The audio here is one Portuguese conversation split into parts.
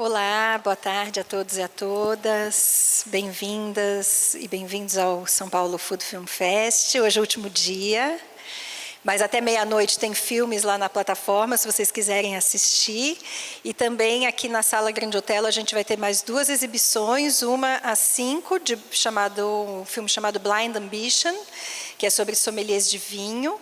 Olá, boa tarde a todos e a todas. Bem-vindas e bem-vindos ao São Paulo Food Film Fest. Hoje é o último dia, mas até meia-noite tem filmes lá na plataforma, se vocês quiserem assistir. E também aqui na Sala Grande Hotel a gente vai ter mais duas exibições, uma às 5, um filme chamado Blind Ambition, que é sobre sommeliers de vinho.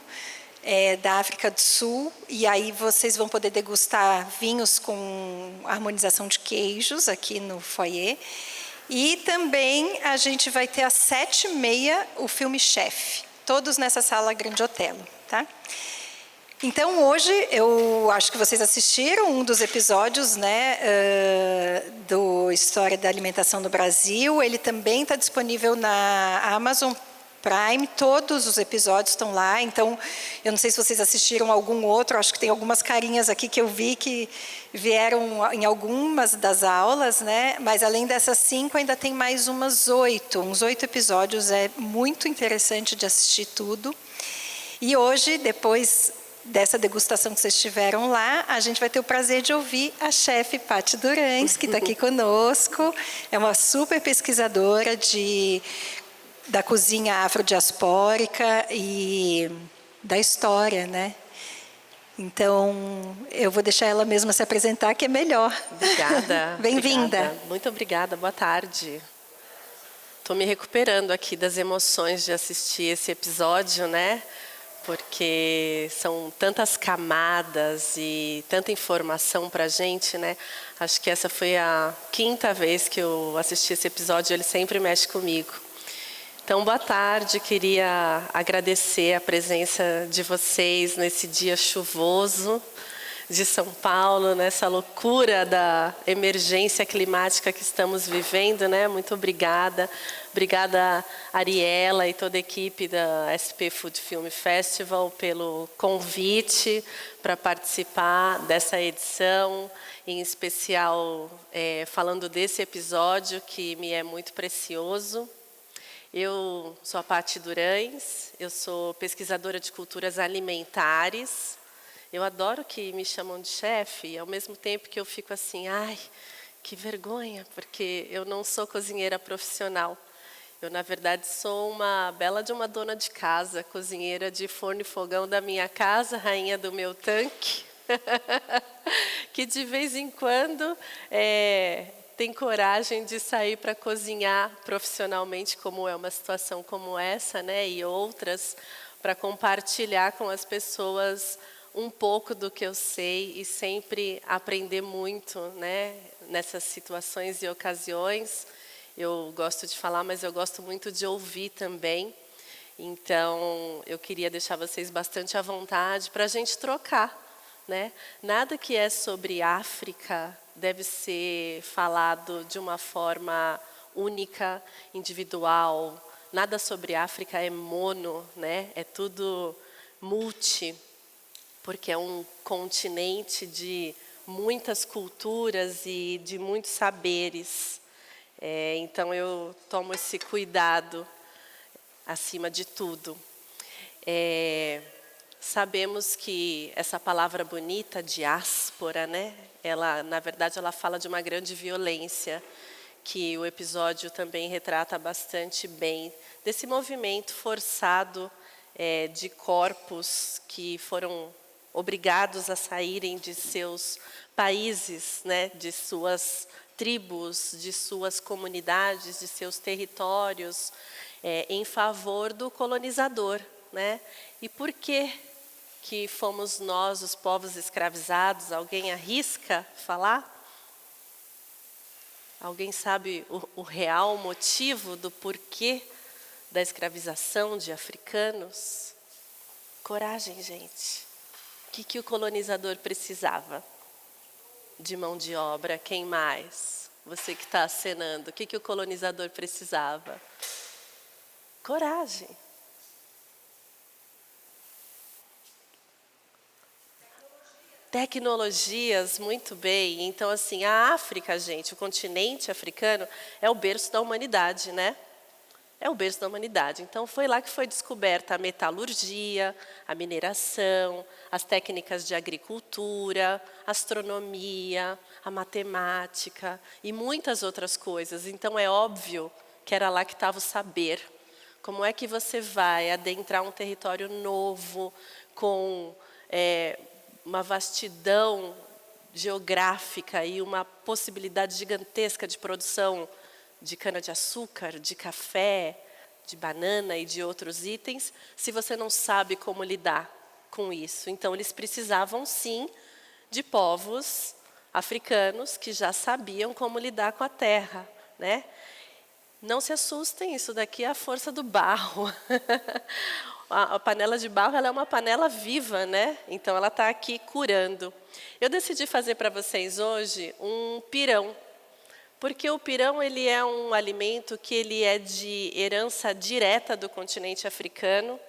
Da África do Sul, e aí vocês vão poder degustar vinhos com harmonização de queijos aqui no foyer. E também a gente vai ter às 7h30 o filme Chef, todos nessa Sala Grande Hotel, tá? Então hoje eu acho que vocês assistiram um dos episódios, né, do História da Alimentação no Brasil. Ele também está disponível na Amazon Prime, todos os episódios estão lá, então eu não sei se vocês assistiram algum outro, acho que tem algumas carinhas aqui que eu vi que vieram em algumas das aulas, né? Mas além dessas 5 ainda tem mais uns 8 episódios, é muito interessante de assistir tudo. E hoje, depois dessa degustação que vocês tiveram lá, a gente vai ter o prazer de ouvir a chefe Paty Durães, que está aqui conosco, é uma super pesquisadora da cozinha afrodiaspórica e da história, né? Então, eu vou deixar ela mesma se apresentar, que é melhor. Obrigada. Bem-vinda. Muito obrigada, boa tarde. Estou me recuperando aqui das emoções de assistir esse episódio, né? Porque são tantas camadas e tanta informação para a gente, né? Acho que essa foi a 5ª vez que eu assisti esse episódio, ele sempre mexe comigo. Então, boa tarde, queria agradecer a presença de vocês nesse dia chuvoso de São Paulo, nessa loucura da emergência climática que estamos vivendo, né? Muito obrigada. Obrigada, Ariela e toda a equipe da SP Food Film Festival pelo convite para participar dessa edição, em especial falando desse episódio que me é muito precioso. Eu sou a Paty Durães, eu sou pesquisadora de culturas alimentares. Eu adoro que me chamam de chefe, e ao mesmo tempo que eu fico assim, ai, que vergonha, porque eu não sou cozinheira profissional. Eu, na verdade, sou uma bela de uma dona de casa, cozinheira de forno e fogão da minha casa, rainha do meu tanque, que de vez em quando tem coragem de sair para cozinhar profissionalmente, como é uma situação como essa, né, e outras, para compartilhar com as pessoas um pouco do que eu sei e sempre aprender muito, né, nessas situações e ocasiões. Eu gosto de falar, mas eu gosto muito de ouvir também. Então, eu queria deixar vocês bastante à vontade para a gente trocar, né? Nada que é sobre África deve ser falado de uma forma única, individual. Nada sobre África é mono, né? É tudo multi, porque é um continente de muitas culturas e de muitos saberes. Então, eu tomo esse cuidado acima de tudo. Sabemos que essa palavra bonita, diáspora, né? Ela, na verdade, ela fala de uma grande violência, que o episódio também retrata bastante bem, desse movimento forçado de corpos que foram obrigados a saírem de seus países, né? De suas tribos, de suas comunidades, de seus territórios, em favor do colonizador, né? E por que fomos nós, os povos escravizados? Alguém arrisca falar? Alguém sabe o real motivo do porquê da escravização de africanos? Coragem, gente. O que o colonizador precisava? De mão de obra, quem mais? Você que está acenando, o que o colonizador precisava? Coragem. Tecnologias, muito bem. Então, assim, a África, gente, o continente africano é o berço da humanidade, né? é o berço da humanidade. Então, foi lá que foi descoberta a metalurgia, a mineração, as técnicas de agricultura, a astronomia, a matemática e muitas outras coisas. Então, é óbvio que era lá que estava o saber. Como é que você vai adentrar um território novo, com uma vastidão geográfica e uma possibilidade gigantesca de produção de cana-de-açúcar, de café, de banana e de outros itens, se você não sabe como lidar com isso. Então, eles precisavam, sim, de povos africanos que já sabiam como lidar com a terra, né? Não se assustem, isso daqui é a força do barro. A panela de barro ela é uma panela viva, né? Então, ela está aqui curando. Eu decidi fazer para vocês hoje um pirão. Porque o pirão ele é um alimento que ele é de herança direta do continente africano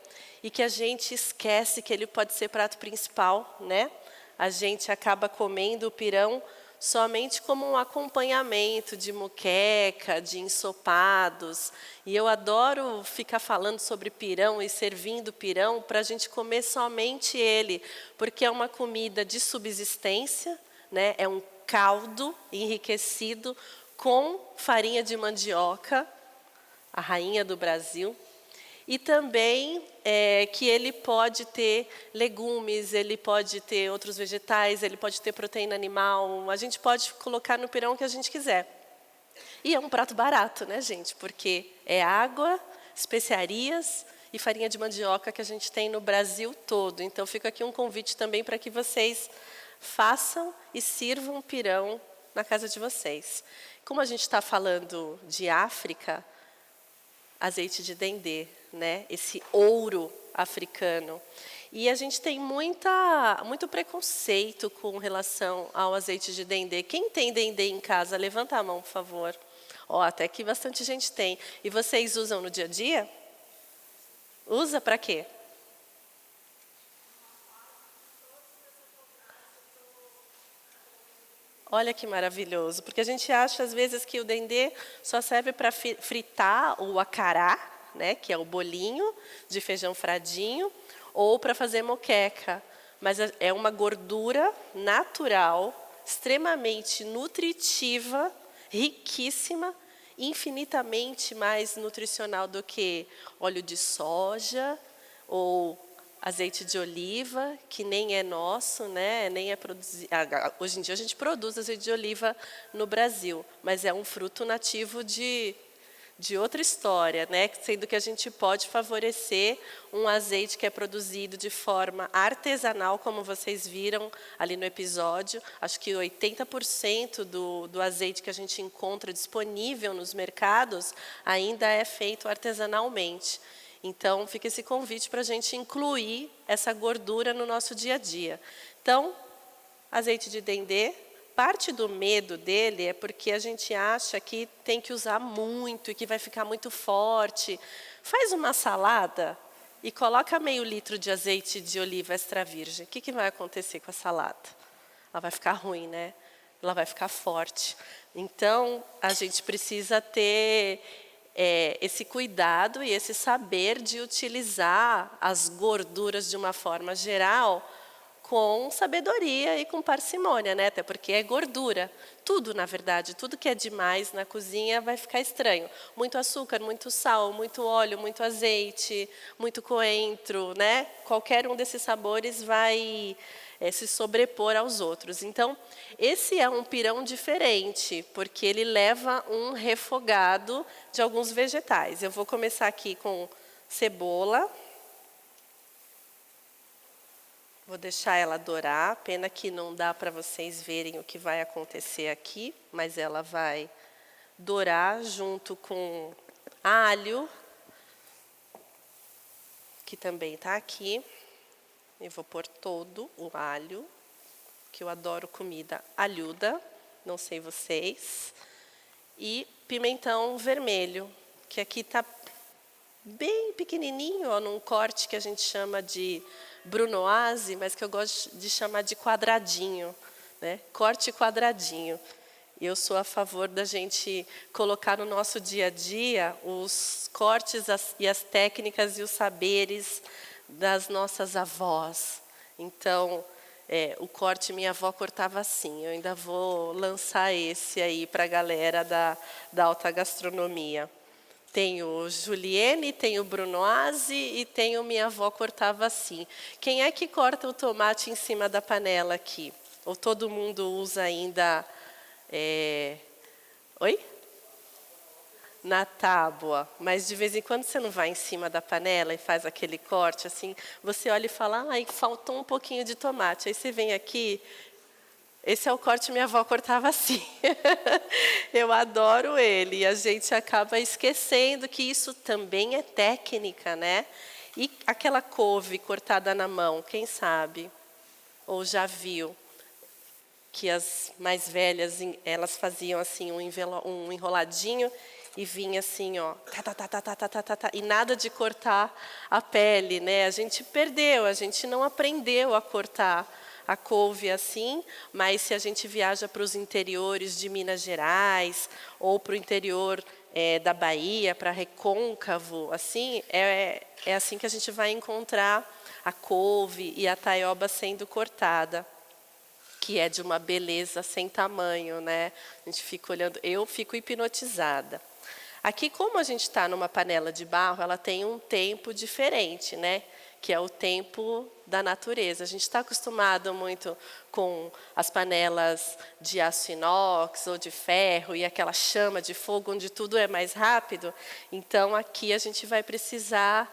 e que a gente esquece que ele pode ser prato principal, né? A gente acaba comendo o pirão somente como um acompanhamento de moqueca, de ensopados. E eu adoro ficar falando sobre pirão e servindo pirão para a gente comer somente ele, porque é uma comida de subsistência, né? É um caldo enriquecido com farinha de mandioca, a rainha do Brasil, e também que ele pode ter legumes, ele pode ter outros vegetais, ele pode ter proteína animal, a gente pode colocar no pirão o que a gente quiser. E é um prato barato, né, gente? Porque é água, especiarias e farinha de mandioca que a gente tem no Brasil todo. Então, fica aqui um convite também para que vocês façam e sirvam pirão na casa de vocês. Como a gente está falando de África, azeite de dendê, né? Esse ouro africano. E a gente tem muito preconceito com relação ao azeite de dendê. Quem tem dendê em casa, levanta a mão, por favor. Ó, até que bastante gente tem. E vocês usam no dia a dia? Usa para quê? Olha que maravilhoso, porque a gente acha às vezes que o dendê só serve para fritar o acará, né, que é o bolinho de feijão fradinho, ou para fazer moqueca. Mas é uma gordura natural, extremamente nutritiva, riquíssima, infinitamente mais nutricional do que óleo de soja ou azeite de oliva, que nem é nosso, né? Nem é produzido. Hoje em dia a gente produz azeite de oliva no Brasil, mas é um fruto nativo de outra história, né? Sendo que a gente pode favorecer um azeite que é produzido de forma artesanal, como vocês viram ali no episódio. Acho que 80% do azeite que a gente encontra disponível nos mercados ainda é feito artesanalmente. Então, fica esse convite para a gente incluir essa gordura no nosso dia a dia. Então, azeite de dendê, parte do medo dele é porque a gente acha que tem que usar muito e que vai ficar muito forte. Faz uma salada e coloca meio litro de azeite de oliva extra virgem. O que vai acontecer com a salada? Ela vai ficar ruim, né? Ela vai ficar forte. Então, a gente precisa ter esse cuidado e esse saber de utilizar as gorduras de uma forma geral com sabedoria e com parcimônia, né? Até porque é gordura. Tudo, na verdade, tudo que é demais na cozinha vai ficar estranho. Muito açúcar, muito sal, muito óleo, muito azeite, muito coentro, né? Qualquer um desses sabores vai se sobrepor aos outros. Então, esse é um pirão diferente, porque ele leva um refogado de alguns vegetais. Eu vou começar aqui com cebola. Vou deixar ela dourar, pena que não dá para vocês verem o que vai acontecer aqui, mas ela vai dourar junto com alho, que também está aqui. Eu vou pôr todo o alho, que eu adoro comida alhuda, não sei vocês. E pimentão vermelho, que aqui está bem pequenininho, ó, num corte que a gente chama de brunoise, mas que eu gosto de chamar de quadradinho, né? Corte quadradinho. Eu sou a favor da gente colocar no nosso dia a dia os cortes e as técnicas e os saberes das nossas avós. Então, o corte minha avó cortava assim. Eu ainda vou lançar esse aí para a galera da alta gastronomia. Tenho Juliene, tenho Brunoise e tenho minha avó cortava assim. Quem é que corta o tomate em cima da panela aqui? Ou todo mundo usa ainda... Oi? Na tábua. Mas de vez em quando você não vai em cima da panela e faz aquele corte assim, você olha e fala, ai, faltou um pouquinho de tomate. Aí você vem aqui, esse é o corte minha avó cortava assim. Eu adoro ele. E a gente acaba esquecendo que isso também é técnica, né? E aquela couve cortada na mão, quem sabe? Ou já viu? Que as mais velhas, elas faziam assim um enroladinho e vinha assim, ó, e nada de cortar a pele, né? A gente perdeu, a gente não aprendeu a cortar a couve assim, mas se a gente viaja para os interiores de Minas Gerais ou para o interior da Bahia, para Recôncavo, assim, é assim que a gente vai encontrar a couve e a taioba sendo cortada, que é de uma beleza sem tamanho, né? A gente fica olhando, eu fico hipnotizada. Aqui, como a gente está numa panela de barro, ela tem um tempo diferente, né? Que é o tempo da natureza. A gente está acostumado muito com as panelas de aço inox ou de ferro e aquela chama de fogo onde tudo é mais rápido. Então, aqui a gente vai precisar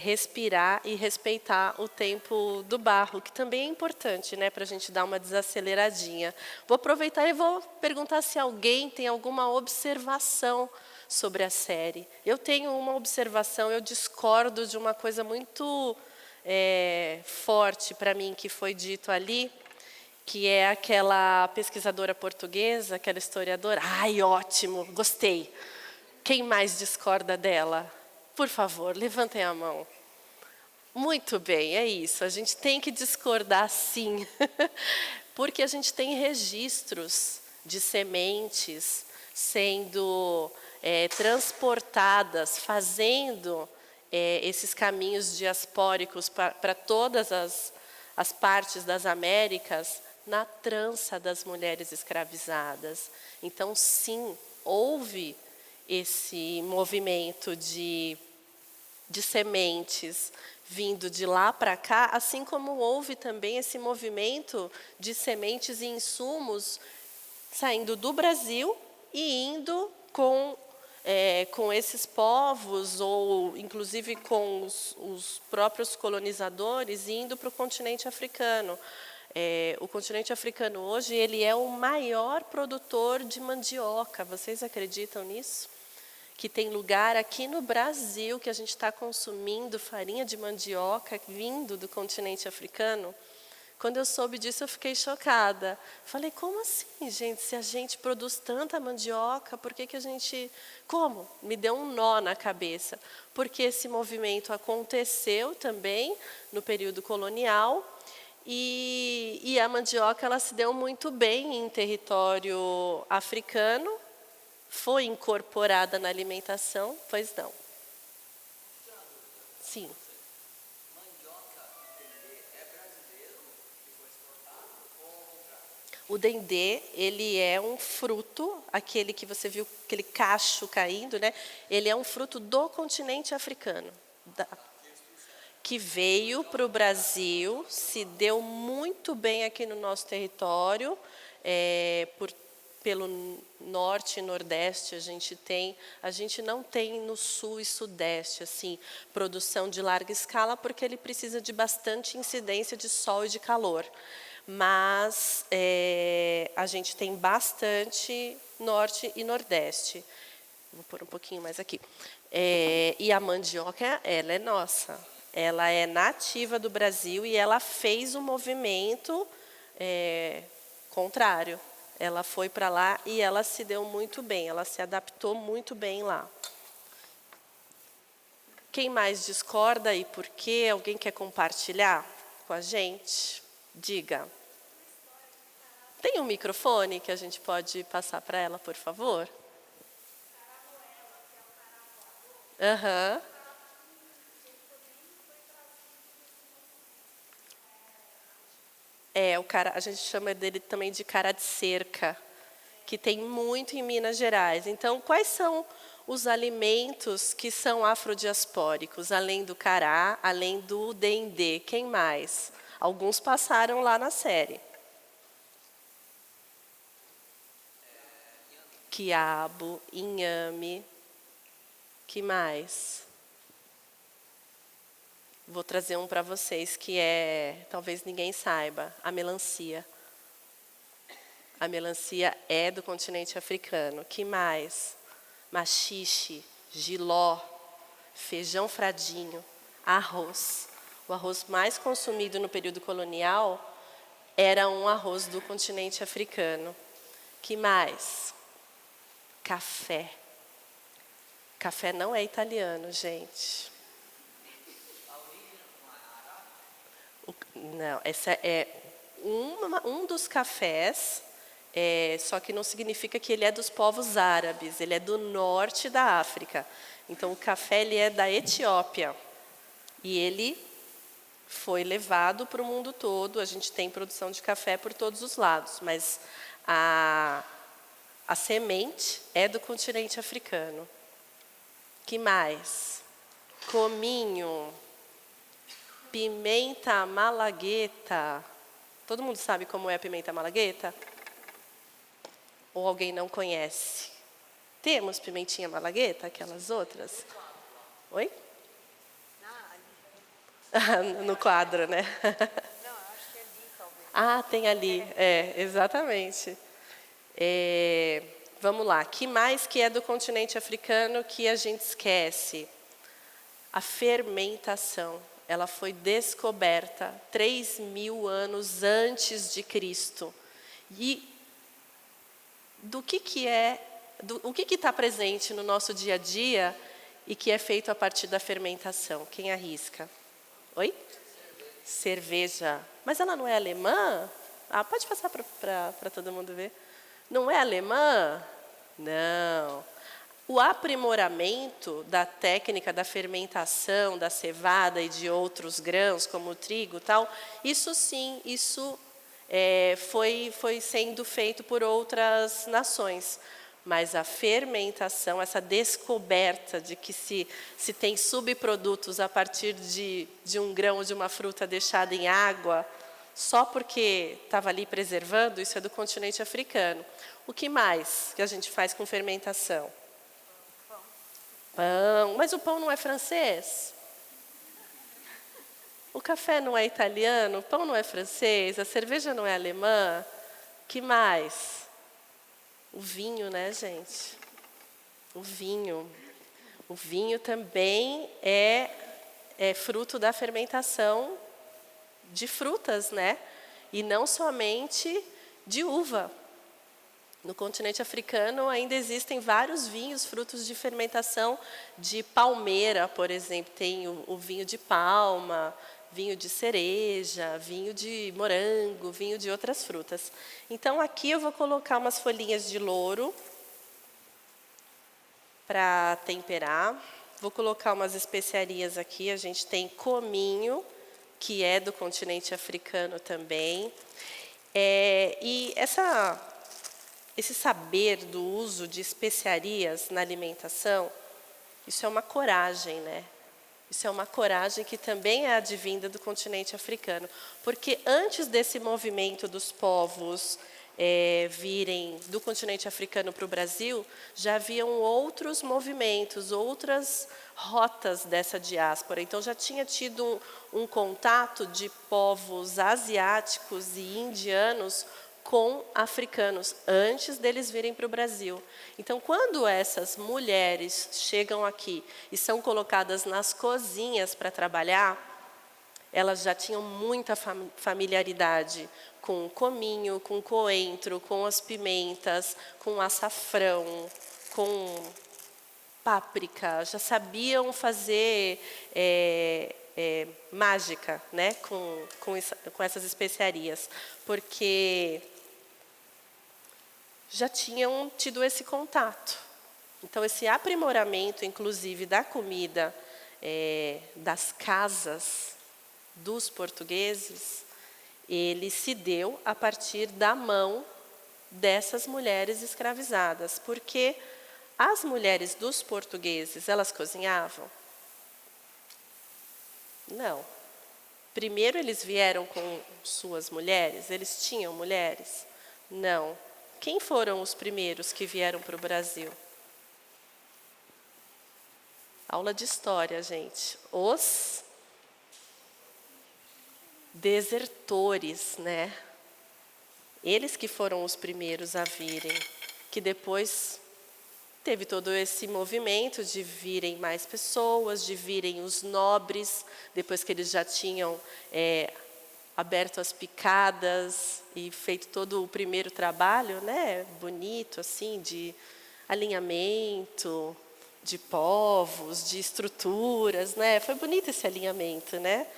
respirar e respeitar o tempo do barro, que também é importante, né, para a gente dar uma desaceleradinha. Vou aproveitar e vou perguntar se alguém tem alguma observação sobre a série. Eu tenho uma observação, eu discordo de uma coisa muito forte para mim que foi dito ali, que é aquela pesquisadora portuguesa, aquela historiadora. Ai, ótimo, gostei. Quem mais discorda dela? Por favor, levantem a mão. Muito bem, é isso. A gente tem que discordar, sim, porque a gente tem registros de sementes sendo transportadas, fazendo esses caminhos diaspóricos para todas as partes das Américas, na trança das mulheres escravizadas. Então, sim, houve esse movimento de sementes vindo de lá para cá, assim como houve também esse movimento de sementes e insumos saindo do Brasil e indo com esses povos, ou inclusive com os próprios colonizadores, indo para o continente africano. O continente africano hoje ele é o maior produtor de mandioca. Vocês acreditam nisso? Que tem lugar aqui no Brasil que a gente está consumindo farinha de mandioca vindo do continente africano? Quando eu soube disso, eu fiquei chocada. Falei, como assim, gente? Se a gente produz tanta mandioca, por que a gente... Como? Me deu um nó na cabeça. Porque esse movimento aconteceu também no período colonial e a mandioca ela se deu muito bem em território africano, foi incorporada na alimentação, pois não. Sim. O dendê, ele é um fruto, aquele que você viu, aquele cacho caindo, né? Ele é um fruto do continente africano, que veio para o Brasil, se deu muito bem aqui no nosso território, pelo norte e nordeste a gente não tem no sul e sudeste assim produção de larga escala, porque ele precisa de bastante incidência de sol e de calor. Mas a gente tem bastante norte e nordeste. Vou pôr um pouquinho mais aqui. E a mandioca, ela é nossa. Ela é nativa do Brasil e ela fez um movimento contrário. Ela foi para lá e ela se deu muito bem, ela se adaptou muito bem lá. Quem mais discorda e por quê? Alguém quer compartilhar com a gente? Diga. Tem um microfone que a gente pode passar para ela, por favor? Aham. A gente chama dele também de cara de cerca, que tem muito em Minas Gerais. Então, quais são os alimentos que são afrodiaspóricos, além do cará, além do dendê? Quem mais? Alguns passaram lá na série. Quiabo, inhame, que mais? Vou trazer um para vocês que talvez ninguém saiba, a melancia. A melancia é do continente africano. Que mais? Maxixe, jiló, feijão fradinho, arroz. O arroz mais consumido no período colonial era um arroz do continente africano. Que mais? Café. Café não é italiano, gente. Não, essa é um dos cafés, só que não significa que ele é dos povos árabes, ele é do norte da África. Então, o café ele é da Etiópia. E ele foi levado para o mundo todo. A gente tem produção de café por todos os lados, mas a semente é do continente africano. Que mais? Cominho, pimenta malagueta. Todo mundo sabe como é a pimenta malagueta? Ou alguém não conhece? Temos pimentinha malagueta, aquelas outras? Oi? No quadro, né? Não, acho que é ali, talvez. Ah, tem ali. Exatamente. Vamos lá. Que mais que é do continente africano que a gente esquece? A fermentação. Ela foi descoberta 3.000 anos antes de Cristo. E o que está presente no nosso dia a dia e que é feito a partir da fermentação? Quem arrisca? Oi? Cerveja. Mas ela não é alemã? Pode passar para todo mundo ver. Não é alemã? Não. O aprimoramento da técnica da fermentação, da cevada e de outros grãos, como o trigo, isso sim, foi sendo feito por outras nações. Mas a fermentação, essa descoberta de que se tem subprodutos a partir de um grão ou de uma fruta deixada em água, só porque estava ali preservando, isso é do continente africano. O que mais que a gente faz com fermentação? Pão. Mas o pão não é francês? O café não é italiano? O pão não é francês? A cerveja não é alemã? Que mais? O vinho, né, gente? O vinho. O vinho também é fruto da fermentação de frutas, né? E não somente de uva. No continente africano ainda existem vários vinhos frutos de fermentação de palmeira, por exemplo. Tem o vinho de palma, vinho de cereja, vinho de morango, vinho de outras frutas. Então, aqui eu vou colocar umas folhinhas de louro para temperar. Vou colocar umas especiarias aqui. A gente tem cominho, que é do continente africano também. E esse saber do uso de especiarias na alimentação, isso é uma coragem, né? Isso é uma coragem que também é advinda do continente africano. Porque antes desse movimento dos povos virem do continente africano para o Brasil, já haviam outros movimentos, outras rotas dessa diáspora. Então, já tinha tido um contato de povos asiáticos e indianos com africanos, antes deles virem para o Brasil. Então, quando essas mulheres chegam aqui e são colocadas nas cozinhas para trabalhar, elas já tinham muita familiaridade com o cominho, com o coentro, com as pimentas, com com com páprica, já sabiam fazer mágica, né, com essas especiarias, porque já tinham tido esse contato. Então, esse aprimoramento, inclusive, da comida das casas dos portugueses, ele se deu a partir da mão dessas mulheres escravizadas, porque as mulheres dos portugueses, elas cozinhavam? Não. Primeiro eles vieram com suas mulheres, eles tinham mulheres? Não. Quem foram os primeiros que vieram para o Brasil? Aula de história, gente. Os desertores, né? Eles que foram os primeiros a virem, que depois teve todo esse movimento de virem mais pessoas, de virem os nobres, depois que eles já tinham aberto as picadas e feito todo o primeiro trabalho, né, bonito, assim, de alinhamento, de povos, de estruturas, né? Foi bonito esse alinhamento, né?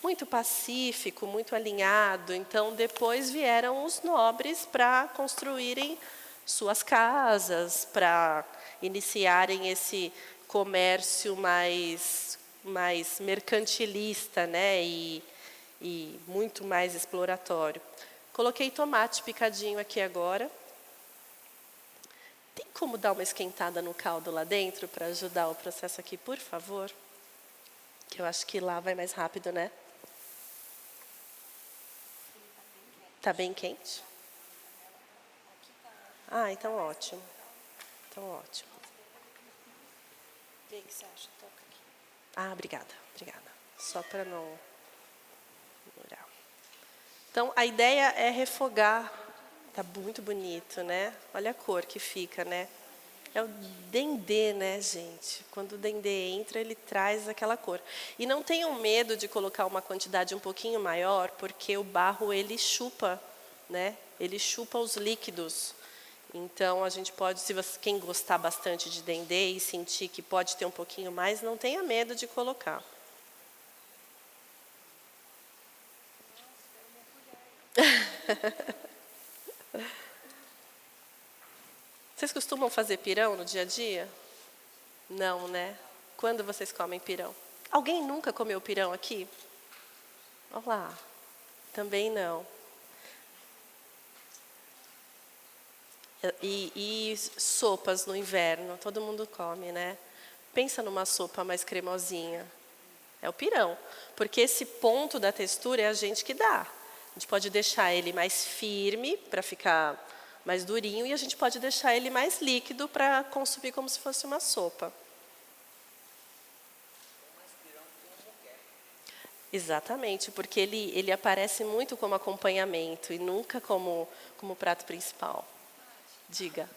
Muito pacífico, muito alinhado. Então, depois vieram os nobres para construírem suas casas, para iniciarem esse comércio mais mercantilista, né? E muito mais exploratório. Coloquei tomate picadinho aqui agora. Tem como dar uma esquentada no caldo lá dentro para ajudar o processo aqui, por favor? Que eu acho que lá vai mais rápido, né? Está bem quente? Ah, então ótimo. Então ótimo. Vê o que você acha, toca aqui. Ah, obrigada, obrigada. Só para não demorar. Então, a ideia é refogar. Tá muito bonito, né? Olha a cor que fica, né? É o dendê, né, gente? Quando o dendê entra, ele traz aquela cor. E não tenham medo de colocar uma quantidade um pouquinho maior, porque o barro, ele chupa, né? Ele chupa os líquidos. Então, a gente pode, se você, quem gostar bastante de dendê e sentir que pode ter um pouquinho mais, não tenha medo de colocar. Vocês costumam fazer pirão no dia a dia? Não, né? Quando vocês comem pirão? Alguém nunca comeu pirão aqui? Olha lá. Também não. E sopas no inverno, todo mundo come, né? Pensa numa sopa mais cremosinha. É o pirão. Porque esse ponto da textura é a gente que dá. A gente pode deixar ele mais firme para ficar mais durinho e a gente pode deixar ele mais líquido para consumir como se fosse uma sopa. Exatamente, porque ele aparece muito como acompanhamento e nunca como prato principal. Diga.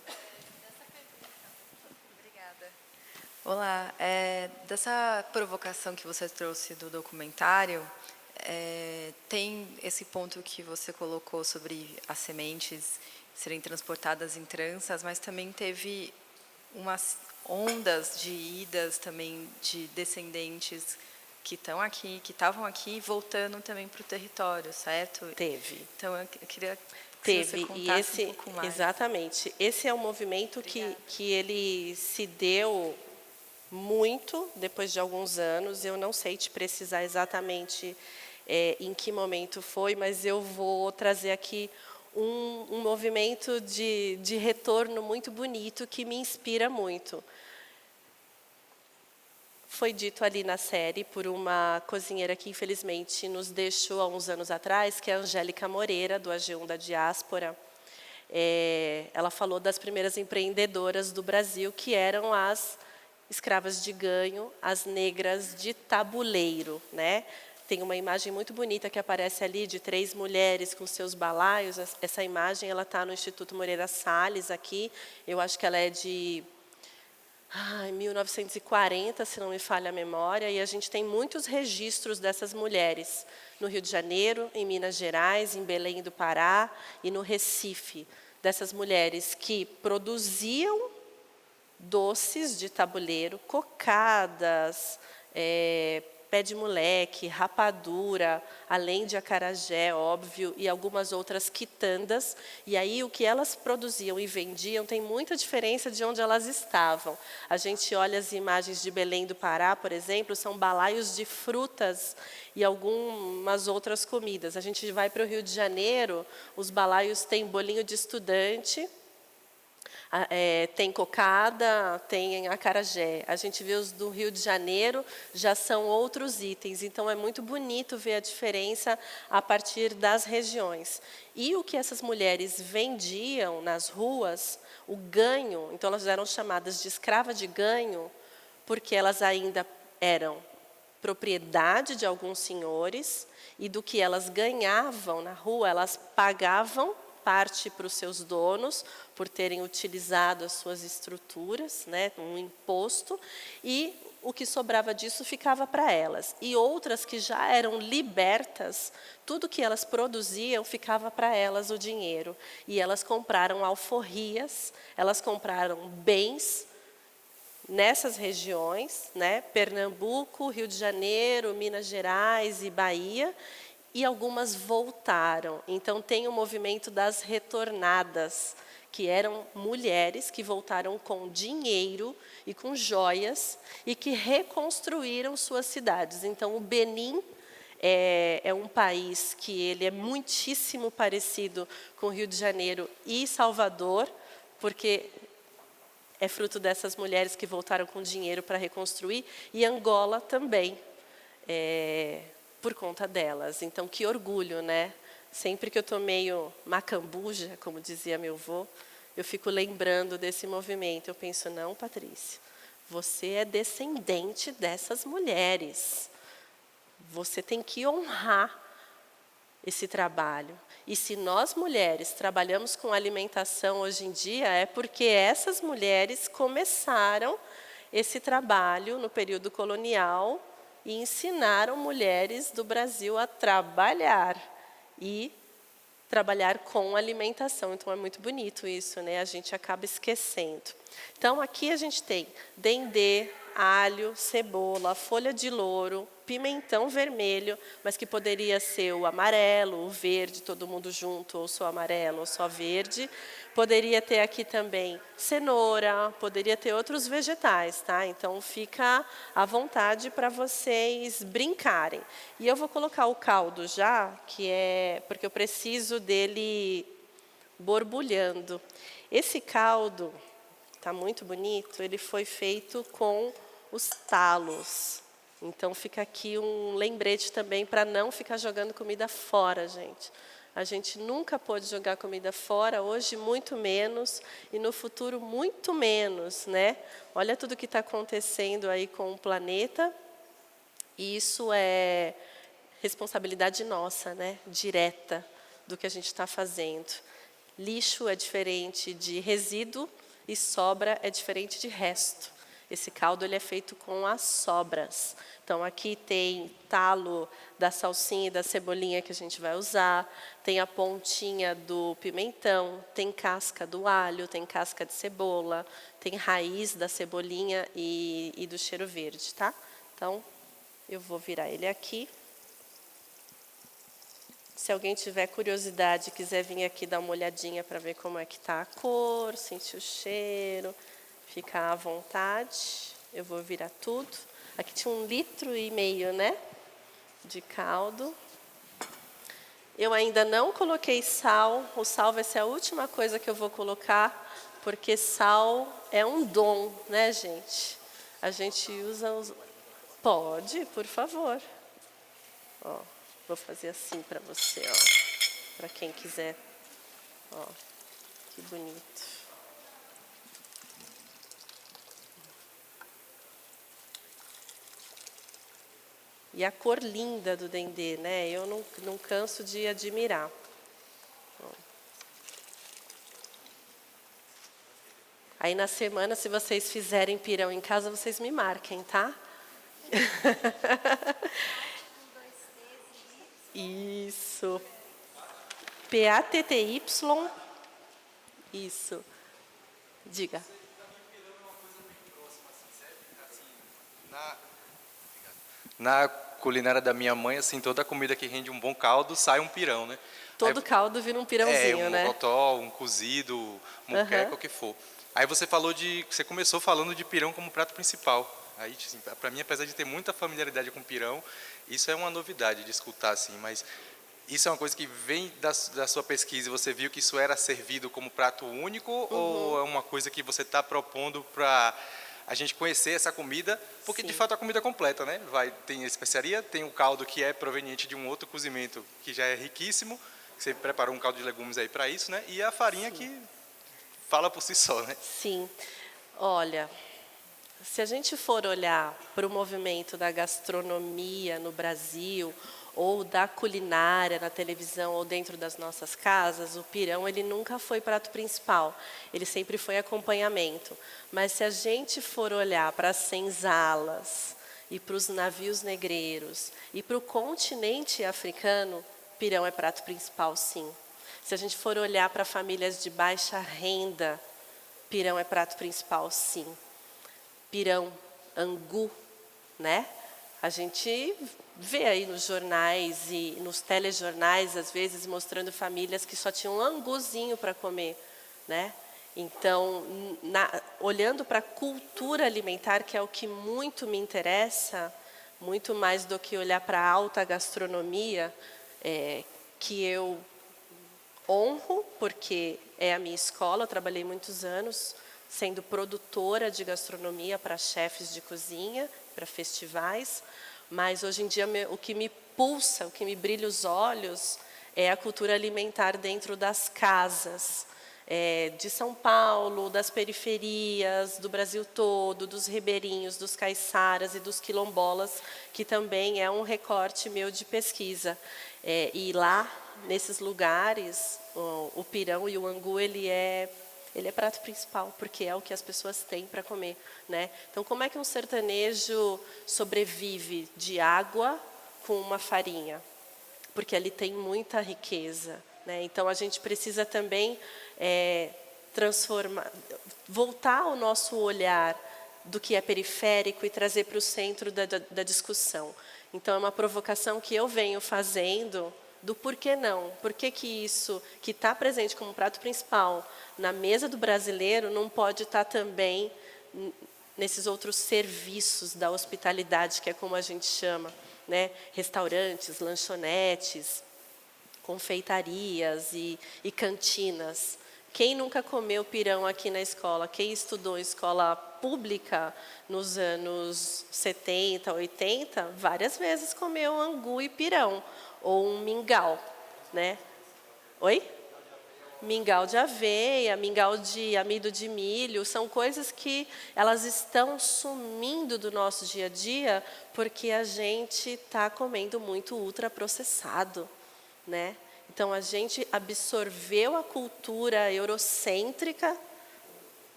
Obrigada. Olá, dessa provocação que você trouxe do documentário, tem esse ponto que você colocou sobre as sementes serem transportadas em tranças, mas também teve umas ondas de idas também de descendentes que estão aqui, que estavam aqui, voltando também para o território, certo? Teve. Então, eu queria que Teve, você contasse e um pouco mais. exatamente, esse é um movimento que ele se deu muito depois de alguns anos. Eu não sei te precisar exatamente em que momento foi, mas eu vou trazer aqui um movimento de retorno muito bonito que me inspira muito. Foi dito ali na série por uma cozinheira que infelizmente nos deixou há uns anos atrás, que é a Angélica Moreira, do AG1 da Diáspora. Ela falou das primeiras empreendedoras do Brasil, que eram as escravas de ganho, as negras de tabuleiro, né? Tem uma imagem muito bonita que aparece ali de 3 mulheres com seus balaios. Essa imagem ela está no Instituto Moreira Salles aqui. Eu acho que ela é de 1940, se não me falha a memória, e a gente tem muitos registros dessas mulheres no Rio de Janeiro, em Minas Gerais, em Belém do Pará e no Recife, dessas mulheres que produziam doces de tabuleiro, cocadas, pé de moleque, rapadura, além de acarajé, óbvio, e algumas outras quitandas. E aí o que elas produziam e vendiam tem muita diferença de onde elas estavam. A gente olha as imagens de Belém do Pará, por exemplo, são balaios de frutas e algumas outras comidas. A gente vai para o Rio de Janeiro, os balaios têm bolinho de estudante, tem cocada, tem acarajé. A gente vê os do Rio de Janeiro, já são outros itens. Então, é muito bonito ver a diferença a partir das regiões. E o que essas mulheres vendiam nas ruas, o ganho, então elas eram chamadas de escrava de ganho, porque elas ainda eram propriedade de alguns senhores, e do que elas ganhavam na rua, elas pagavam parte para os seus donos, por terem utilizado as suas estruturas, né, um imposto, e o que sobrava disso ficava para elas. E outras que já eram libertas, tudo que elas produziam ficava para elas o dinheiro. E elas compraram alforrias, elas compraram bens nessas regiões, né, Pernambuco, Rio de Janeiro, Minas Gerais e Bahia, e algumas voltaram. Então, tem o movimento das retornadas, que eram mulheres que voltaram com dinheiro e com joias e que reconstruíram suas cidades. Então, o Benin é um país que ele é muitíssimo parecido com o Rio de Janeiro e Salvador, porque é fruto dessas mulheres que voltaram com dinheiro para reconstruir, e Angola também, por conta delas. Então, que orgulho, né? Sempre que eu estou meio macambuja, como dizia meu avô, eu fico lembrando desse movimento. Eu penso, não, Patrícia, você é descendente dessas mulheres. Você tem que honrar esse trabalho. E se nós, mulheres, trabalhamos com alimentação hoje em dia, é porque essas mulheres começaram esse trabalho no período colonial e ensinaram mulheres do Brasil a trabalhar e trabalhar com alimentação. Então, é muito bonito isso, né? A gente acaba esquecendo. Então, aqui a gente tem dendê, alho, cebola, folha de louro, pimentão vermelho, mas que poderia ser o amarelo, o verde, todo mundo junto, ou só amarelo ou só verde. Poderia ter aqui também cenoura, poderia ter outros vegetais, tá? Então, fica à vontade para vocês brincarem. E eu vou colocar o caldo já, porque eu preciso dele borbulhando. Esse caldo está muito bonito, ele foi feito com os talos. Então, fica aqui um lembrete também para não ficar jogando comida fora, gente. A gente nunca pôde jogar comida fora, hoje muito menos, e no futuro muito menos, né? Olha tudo que está acontecendo aí com o planeta, e isso é responsabilidade nossa, né? Direta do que a gente está fazendo. Lixo é diferente de resíduo e sobra é diferente de resto. Esse caldo ele é feito com as sobras. Então, aqui tem talo da salsinha e da cebolinha que a gente vai usar, tem a pontinha do pimentão, tem casca do alho, tem casca de cebola, tem raiz da cebolinha e do cheiro verde, tá? Então, eu vou virar ele aqui. Se alguém tiver curiosidade e quiser vir aqui dar uma olhadinha para ver como é que está a cor, sentir o cheiro, fica à vontade. Eu vou virar tudo. Aqui tinha 1,5 litros, né, de caldo. Eu ainda não coloquei sal. O sal vai ser a última coisa que eu vou colocar, porque sal é um dom, né, gente? A gente usa os... Pode, por favor. Ó. Vou fazer assim para você, ó, para quem quiser. Ó, que bonito. E a cor linda do dendê, né? Eu não canso de admirar. Ó. Aí na semana, se vocês fizerem pirão em casa, vocês me marquem, tá? Isso. PATTY. Isso. Diga. Na culinária da minha mãe, assim, toda comida que rende um bom caldo, sai um pirão, né? Todo caldo vira um pirãozinho, um né? mocotó, um cozido, moqueca, o que for. Aí você você começou falando de pirão como prato principal. Aí, assim, para mim, apesar de ter muita familiaridade com pirão, isso é uma novidade de escutar, assim, mas isso é uma coisa que vem da sua pesquisa e você viu que isso era servido como prato único ou é uma coisa que você está propondo para a gente conhecer essa comida? Porque, de fato, a comida é completa, né? Tem a especiaria, tem o caldo que é proveniente de um outro cozimento que já é riquíssimo, que você preparou um caldo de legumes aí para isso, né? E a farinha que fala por si só, né? Sim. Olha, se a gente for olhar para o movimento da gastronomia no Brasil, ou da culinária na televisão ou dentro das nossas casas, o pirão ele nunca foi prato principal, ele sempre foi acompanhamento. Mas se a gente for olhar para as senzalas e para os navios negreiros e para o continente africano, pirão é prato principal, sim. Se a gente for olhar para famílias de baixa renda, pirão é prato principal, sim. Pirão, angu, né? A gente vê aí nos jornais e nos telejornais, às vezes, mostrando famílias que só tinham um anguzinho para comer, né? Então, olhando para a cultura alimentar, que é o que muito me interessa, muito mais do que olhar para a alta gastronomia, que eu honro, porque é a minha escola, eu trabalhei muitos anos sendo produtora de gastronomia para chefes de cozinha, para festivais, mas hoje em dia o que me pulsa, o que me brilha os olhos é a cultura alimentar dentro das casas, de São Paulo, das periferias, do Brasil todo, dos ribeirinhos, dos caiçaras e dos quilombolas, que também é um recorte meu de pesquisa. E lá, nesses lugares, o pirão e o angu, ele é prato principal, porque é o que as pessoas têm para comer, né? Então, como é que um sertanejo sobrevive de água com uma farinha? Porque ali tem muita riqueza, né? Então, a gente precisa também voltar o nosso olhar do que é periférico e trazer para o centro da discussão. Então, é uma provocação que eu venho fazendo do porquê não, por que isso que está presente como prato principal na mesa do brasileiro não pode estar também nesses outros serviços da hospitalidade, que é como a gente chama, né? Restaurantes, lanchonetes, confeitarias e cantinas. Quem nunca comeu pirão aqui na escola? Quem estudou em escola pública nos anos 70, 80, várias vezes comeu angu e pirão, ou um mingau, né? Oi? Mingau de aveia, mingau de amido de milho, são coisas que elas estão sumindo do nosso dia a dia porque a gente está comendo muito ultraprocessado, né? Então, a gente absorveu a cultura eurocêntrica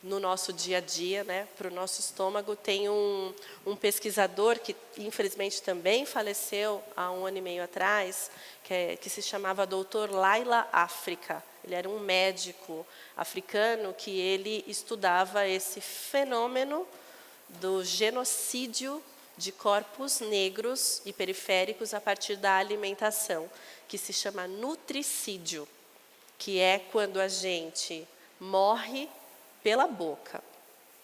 no nosso dia a dia, né, para o nosso estômago. Tem um pesquisador que, infelizmente, também faleceu há 1 ano e meio atrás, que se chamava Dr. Laila África. Ele era um médico africano que ele estudava esse fenômeno do genocídio de corpos negros e periféricos a partir da alimentação, que se chama nutricídio, que é quando a gente morre pela boca,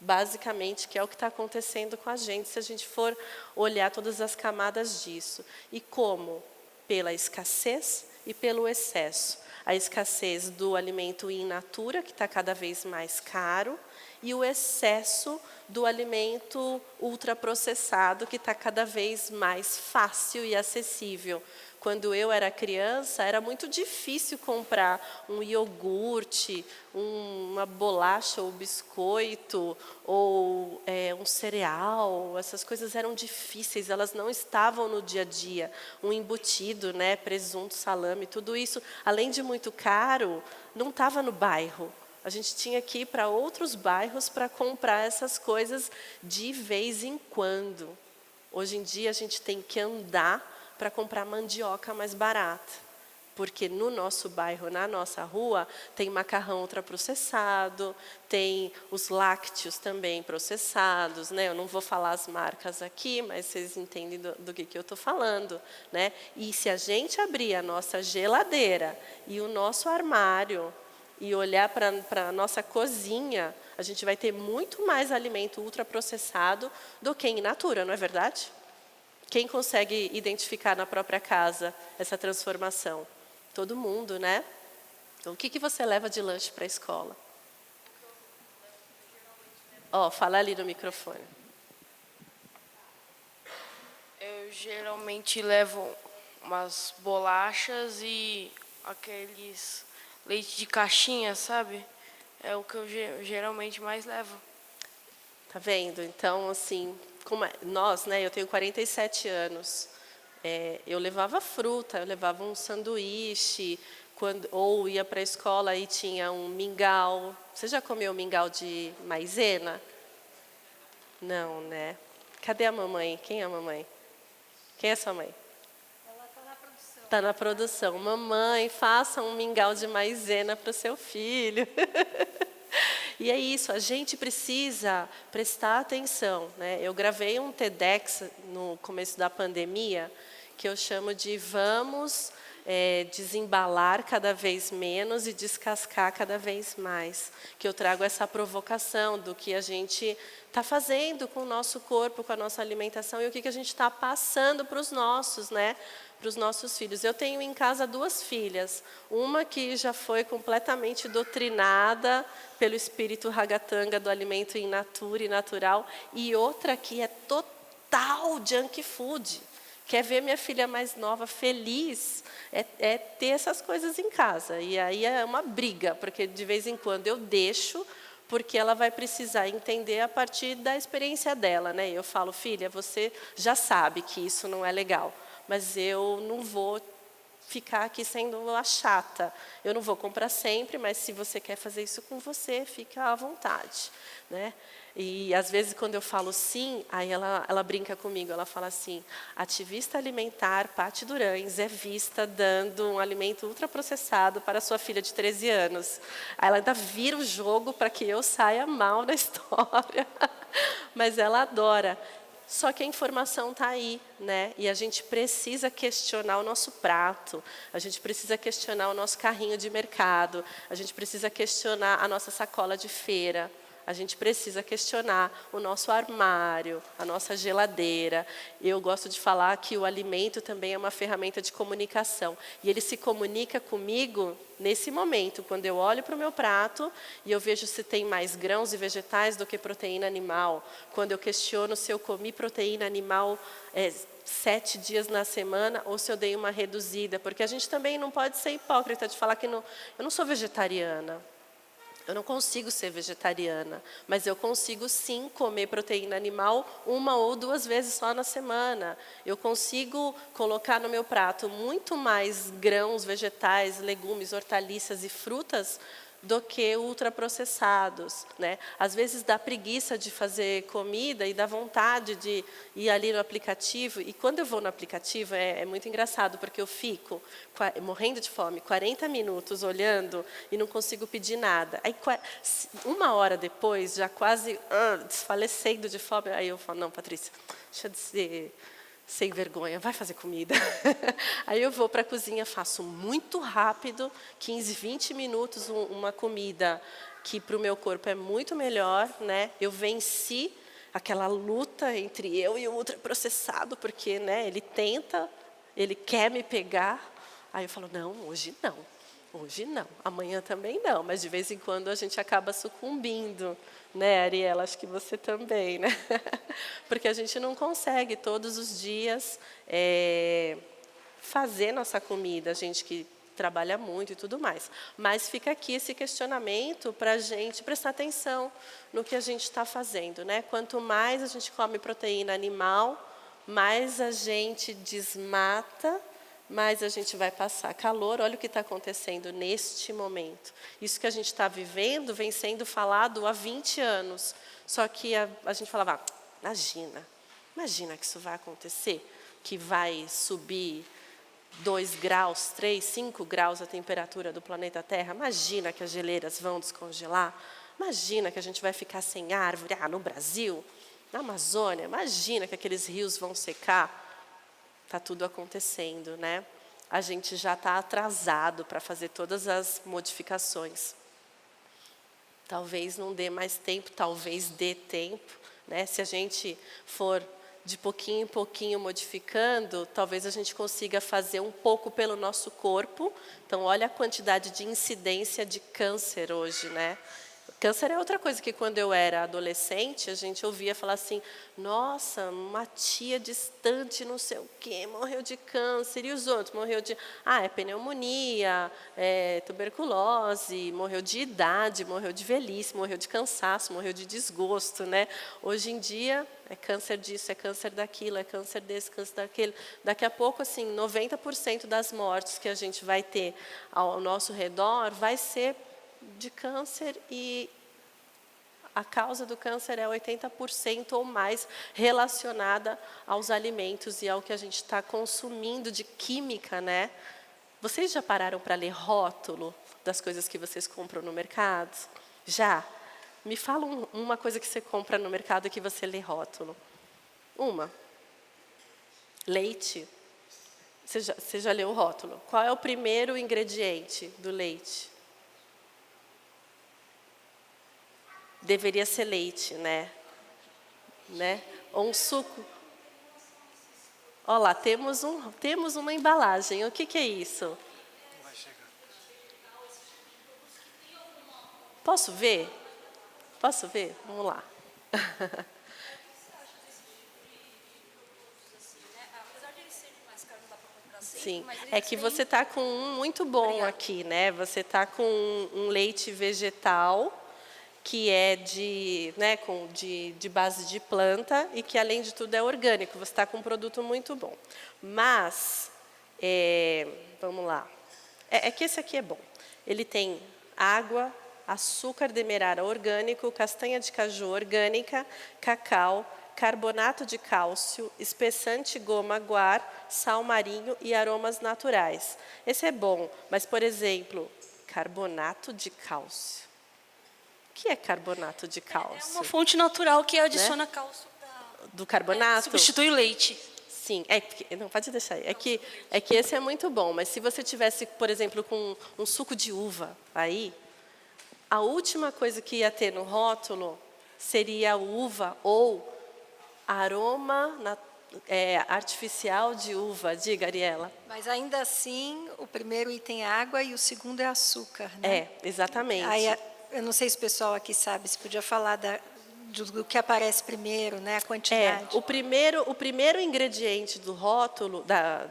basicamente, que é o que está acontecendo com a gente, se a gente for olhar todas as camadas disso. E como? Pela escassez e pelo excesso. A escassez do alimento in natura, que está cada vez mais caro, e o excesso do alimento ultraprocessado, que está cada vez mais fácil e acessível. Quando eu era criança, era muito difícil comprar um iogurte, uma bolacha ou biscoito, ou um cereal. Essas coisas eram difíceis, elas não estavam no dia a dia. Um embutido, né, presunto, salame, tudo isso, além de muito caro, não estava no bairro. A gente tinha que ir para outros bairros para comprar essas coisas de vez em quando. Hoje em dia, a gente tem que andar para comprar mandioca mais barata, Porque no nosso bairro, na nossa rua, tem macarrão ultraprocessado, tem os lácteos também processados, né? Eu não vou falar as marcas aqui, mas vocês entendem do que eu estou falando, né? E se a gente abrir a nossa geladeira e o nosso armário e olhar para a nossa cozinha, a gente vai ter muito mais alimento ultraprocessado do que in natura, não é verdade? Quem consegue identificar na própria casa essa transformação? Todo mundo, né? Então, o que você leva de lanche para a escola? Fala ali no microfone. Eu geralmente levo umas bolachas e aqueles leite de caixinha, sabe? É o que eu geralmente mais levo. Tá vendo? Então, assim, nós, né? Eu tenho 47 anos. Eu levava fruta, eu levava um sanduíche, ou ia para a escola e tinha um mingau. Você já comeu mingau de maisena? Não, né? Cadê a mamãe? Quem é a mamãe? Quem é a sua mãe? Ela está na produção. Está na produção. Mamãe, faça um mingau de maisena para o seu filho. E é isso, a gente precisa prestar atenção, né? Eu gravei um TEDx no começo da pandemia, que eu chamo de vamos desembalar cada vez menos e descascar cada vez mais. Que eu trago essa provocação do que a gente está fazendo com o nosso corpo, com a nossa alimentação e o que a gente está passando para os nossos, né? Para os nossos filhos. Eu tenho em casa 2 filhas, uma que já foi completamente doutrinada pelo espírito ragatanga do alimento in natura e natural, e outra que é total junk food. Quer ver minha filha mais nova feliz, é ter essas coisas em casa. E aí é uma briga, porque de vez em quando eu deixo, porque ela vai precisar entender a partir da experiência dela, né? Eu falo, filha, você já sabe que isso não é legal, mas eu não vou ficar aqui sendo a chata. Eu não vou comprar sempre, mas se você quer fazer isso com você, fica à vontade, né? E às vezes quando eu falo sim, aí ela brinca comigo, ela fala assim, ativista alimentar Pati Durães é vista dando um alimento ultraprocessado para sua filha de 13 anos. Aí ela ainda vira o jogo para que eu saia mal na história, mas ela adora. Só que a informação está aí, né? E a gente precisa questionar o nosso prato, a gente precisa questionar o nosso carrinho de mercado, a gente precisa questionar a nossa sacola de feira, a gente precisa questionar o nosso armário, a nossa geladeira. Eu gosto de falar que o alimento também é uma ferramenta de comunicação. E ele se comunica comigo nesse momento, quando eu olho para o meu prato e eu vejo se tem mais grãos e vegetais do que proteína animal. Quando eu questiono se eu comi proteína animal 7 dias na semana ou se eu dei uma reduzida. Porque a gente também não pode ser hipócrita de falar que eu não sou vegetariana. Eu não consigo ser vegetariana, mas eu consigo sim comer proteína animal 1 ou 2 vezes só na semana. Eu consigo colocar no meu prato muito mais grãos, vegetais, legumes, hortaliças e frutas do que ultraprocessados, né? Às vezes dá preguiça de fazer comida e dá vontade de ir ali no aplicativo. E quando eu vou no aplicativo é muito engraçado, porque eu fico morrendo de fome, 40 minutos olhando e não consigo pedir nada. Aí 1 hora depois, já quase desfalecendo de fome, aí eu falo, não, Patrícia, deixa de ser sem vergonha, vai fazer comida. Aí eu vou para a cozinha, faço muito rápido, 15, 20 minutos, uma comida que para o meu corpo é muito melhor, né? Eu venci aquela luta entre eu e o ultraprocessado, porque, né, ele quer me pegar. Aí eu falo, não, hoje não. Hoje não, amanhã também não, mas de vez em quando a gente acaba sucumbindo, né, Ariela? Acho que você também, né? Porque a gente não consegue todos os dias fazer nossa comida, a gente que trabalha muito e tudo mais. Mas fica aqui esse questionamento para a gente prestar atenção no que a gente está fazendo, né? Quanto mais a gente come proteína animal, mais a gente desmata, mais a gente vai passar calor. Olha o que está acontecendo neste momento. Isso que a gente está vivendo vem sendo falado há 20 anos. Só que a gente falava, imagina que isso vai acontecer, que vai subir 2 graus, 3, 5 graus a temperatura do planeta Terra? Imagina que as geleiras vão descongelar? Imagina que a gente vai ficar sem árvore no Brasil, na Amazônia? Imagina que aqueles rios vão secar? Está tudo acontecendo, né? A gente já está atrasado para fazer todas as modificações. Talvez não dê mais tempo, talvez dê tempo, né? Se a gente for de pouquinho em pouquinho modificando, talvez a gente consiga fazer um pouco pelo nosso corpo. Então, olha a quantidade de incidência de câncer hoje, né? Câncer é outra coisa que, quando eu era adolescente, a gente ouvia falar assim, nossa, uma tia distante, não sei o quê, morreu de câncer. E os outros? Morreu de pneumonia, tuberculose, morreu de idade, morreu de velhice, morreu de cansaço, morreu de desgosto, né? Hoje em dia, é câncer disso, é câncer daquilo, é câncer desse, câncer daquele. Daqui a pouco, assim, 90% das mortes que a gente vai ter ao nosso redor vai ser de câncer, e a causa do câncer é 80% ou mais relacionada aos alimentos e ao que a gente está consumindo de química, né? Vocês já pararam para ler rótulo das coisas que vocês compram no mercado? Já? Me fala uma coisa que você compra no mercado e que você lê rótulo. Uma. Leite. Você já leu o rótulo? Qual é o primeiro ingrediente do leite? Deveria ser leite, né? Ou um suco. Olha lá, temos uma embalagem. O que é isso? Posso ver? Posso ver? Vamos lá. Sim, é que você está com um muito bom aqui, né? Você está com um leite vegetal, que é de base de planta e que, além de tudo, é orgânico. Você está com um produto muito bom. Mas, vamos lá. É que esse aqui é bom. Ele tem água, açúcar demerara orgânico, castanha de caju orgânica, cacau, carbonato de cálcio, espessante goma guar, sal marinho e aromas naturais. Esse é bom, mas, por exemplo, carbonato de cálcio. O que é carbonato de cálcio? É uma fonte natural que adiciona cálcio do carbonato. Substitui o leite. Sim, não pode deixar aí. É que esse é muito bom, mas se você tivesse, por exemplo, com um suco de uva aí, a última coisa que ia ter no rótulo seria a uva ou aroma artificial de uva. Diga, Ariela. Mas ainda assim, o primeiro item é água e o segundo é açúcar, né? Exatamente. Aí, eu não sei se o pessoal aqui sabe, se podia falar do que aparece primeiro, né? A quantidade. O primeiro ingrediente do rótulo da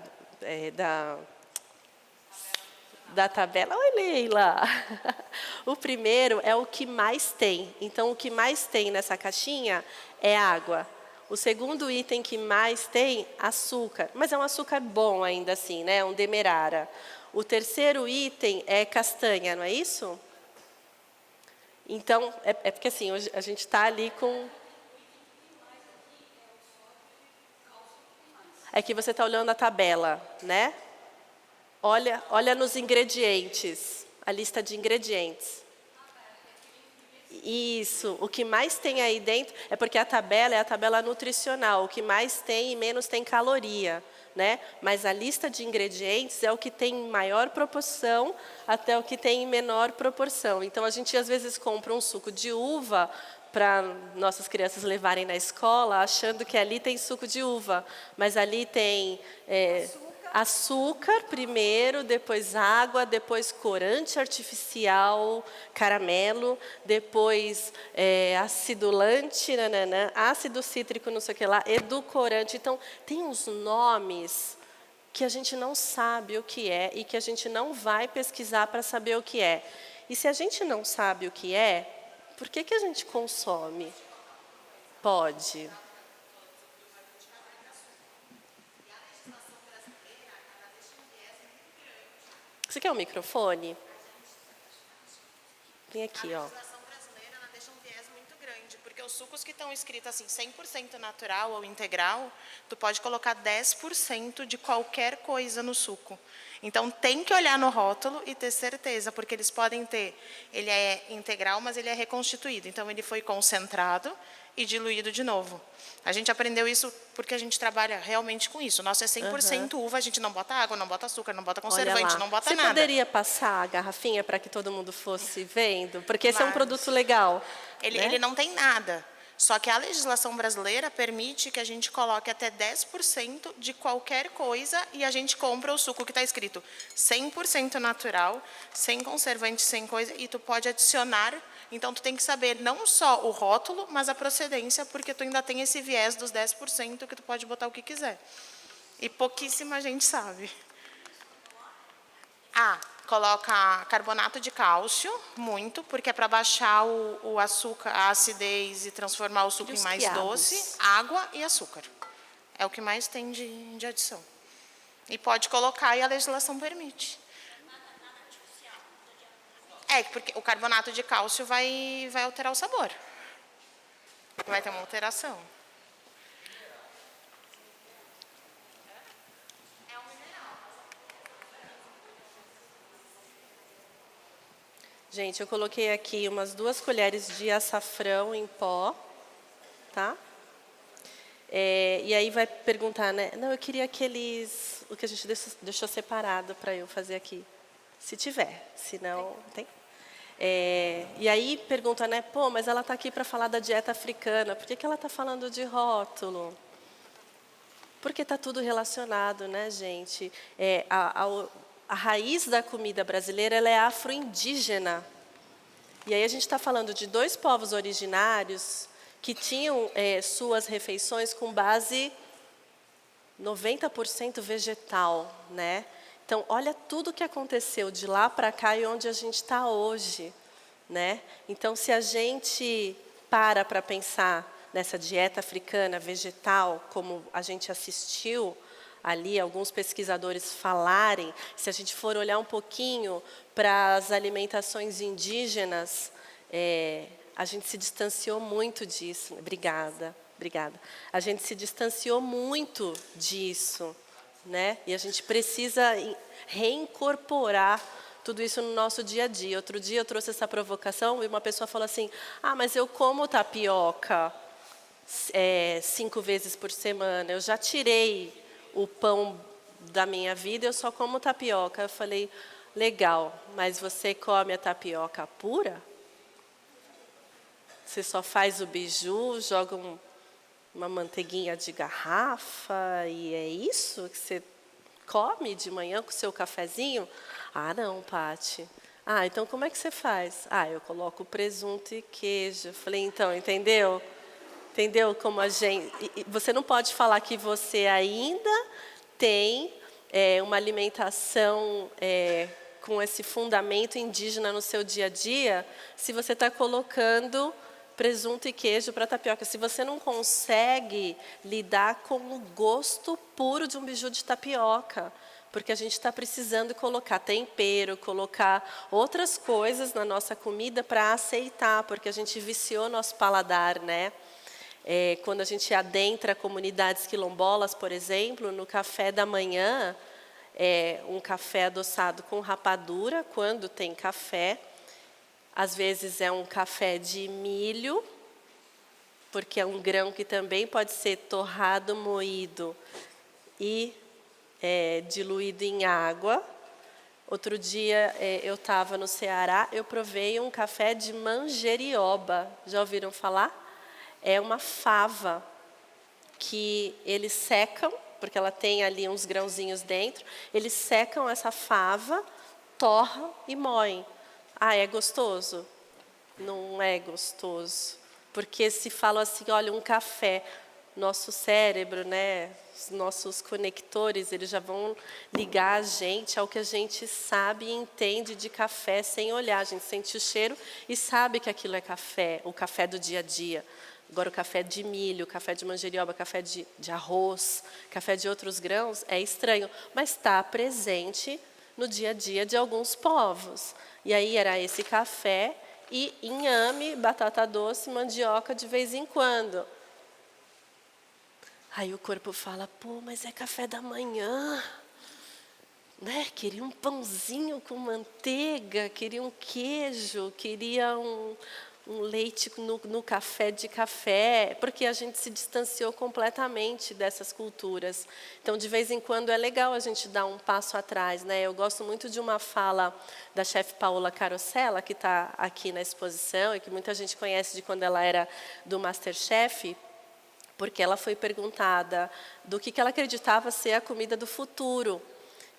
tabela. Oi, Leila! O primeiro é o que mais tem. Então, o que mais tem nessa caixinha é água. O segundo item que mais tem, açúcar. Mas é um açúcar bom ainda assim, né? Um demerara. O terceiro item é castanha, não é isso? Então, é porque assim, hoje a gente está ali com... É que você está olhando a tabela, né? Olha nos ingredientes, a lista de ingredientes. Isso, o que mais tem aí dentro, é porque a tabela é a tabela nutricional, o que mais tem e menos tem caloria, né? Mas a lista de ingredientes é o que tem maior proporção até o que tem menor proporção. Então, a gente às vezes compra um suco de uva para nossas crianças levarem na escola, achando que ali tem suco de uva, mas ali tem açúcar primeiro, depois água, depois corante artificial, caramelo, depois acidulante, ácido cítrico, não sei o que lá, edulcorante. Então, tem uns nomes que a gente não sabe o que é e que a gente não vai pesquisar para saber o que é. E se a gente não sabe o que é, por que a gente consome? Pode. Você quer um microfone? Vem aqui, ó. A legislação brasileira deixa um viés muito grande, porque Porque os sucos que estão escritos assim, 100% natural ou integral, tu pode colocar 10% de qualquer coisa no suco. Então, tem que olhar no rótulo e ter certeza, porque eles podem ter, ele é integral, mas ele é reconstituído. Então, ele foi concentrado e diluído de novo. A gente aprendeu isso porque a gente trabalha realmente com isso. Nosso é 100% uva, a gente não bota água, não bota açúcar, não bota conservante, não bota nada. Você poderia passar a garrafinha para que todo mundo fosse vendo? Porque esse é um produto legal. Ele não tem nada. Só que a legislação brasileira permite que a gente coloque até 10% de qualquer coisa e a gente compra o suco que está escrito 100% natural, sem conservante, sem coisa, e tu pode adicionar. Então, tu tem que saber não só o rótulo, mas a procedência, porque tu ainda tem esse viés dos 10% que tu pode botar o que quiser. E pouquíssima gente sabe. Coloca carbonato de cálcio, muito, porque é para baixar o açúcar, a acidez e transformar o suco em mais doce, água e açúcar. É o que mais tem de adição. E pode colocar e a legislação permite. Porque o carbonato de cálcio vai alterar o sabor. Vai ter uma alteração. Gente, eu coloquei aqui umas 2 colheres de açafrão em pó, tá? E aí vai perguntar, né? Não, eu queria o que a gente deixou separado para eu fazer aqui. Se tiver, se não, tem. E aí pergunta, né? Pô, mas ela está aqui para falar da dieta africana, por que ela está falando de rótulo? Porque está tudo relacionado, né, gente? A raiz da comida brasileira ela é afro-indígena. E aí a gente está falando de 2 povos originários que tinham suas refeições com base 90% vegetal, né? Então, olha tudo que aconteceu de lá para cá e onde a gente está hoje, né? Então, se a gente para pensar nessa dieta africana vegetal, como a gente assistiu ali alguns pesquisadores falarem, se a gente for olhar um pouquinho para as alimentações indígenas, a gente se distanciou muito disso. Obrigada. A gente se distanciou muito disso, né? E a gente precisa reincorporar tudo isso no nosso dia a dia. Outro dia eu trouxe essa provocação e uma pessoa falou assim, mas eu como tapioca 5 vezes por semana, eu já tirei o pão da minha vida, eu só como tapioca. Eu falei, legal, mas você come a tapioca pura? Você só faz o biju, joga uma manteiguinha de garrafa e é isso que você come de manhã com o seu cafezinho? Não, Pati. Então como é que você faz? Eu coloco presunto e queijo. Eu falei, então, entendeu? Entendeu como a gente... Você não pode falar que você ainda tem uma alimentação com esse fundamento indígena no seu dia a dia, se você está colocando presunto e queijo para tapioca. Se você não consegue lidar com o gosto puro de um biju de tapioca, porque a gente está precisando colocar tempero, colocar outras coisas na nossa comida para aceitar, porque a gente viciou nosso paladar, né? Quando a gente adentra comunidades quilombolas, por exemplo, no café da manhã, um café adoçado com rapadura, quando tem café. Às vezes é um café de milho, porque é um grão que também pode ser torrado, moído e diluído em água. Outro dia eu estava no Ceará, eu provei um café de manjerioba. Já ouviram falar? É uma fava que eles secam, porque ela tem ali uns grãozinhos dentro. Eles secam essa fava, torram e moem. É gostoso? Não é gostoso. Porque se fala assim, olha, um café, nosso cérebro, né, os nossos conectores, eles já vão ligar a gente ao que a gente sabe e entende de café sem olhar. A gente sente o cheiro e sabe que aquilo é café, o café do dia a dia. Agora, o café de milho, café de manjerioba, café de arroz, café de outros grãos, é estranho, mas está presente no dia a dia de alguns povos. E aí era esse café e inhame, batata doce, mandioca de vez em quando. Aí o corpo fala, pô, mas é café da manhã, né? Queria um pãozinho com manteiga, queria um queijo, queria um leite no café de café, porque a gente se distanciou completamente dessas culturas. Então, de vez em quando, é legal a gente dar um passo atrás, né? Eu gosto muito de uma fala da chefe Paola Carosella, que está aqui na exposição, e que muita gente conhece de quando ela era do MasterChef, porque ela foi perguntada do que ela acreditava ser a comida do futuro.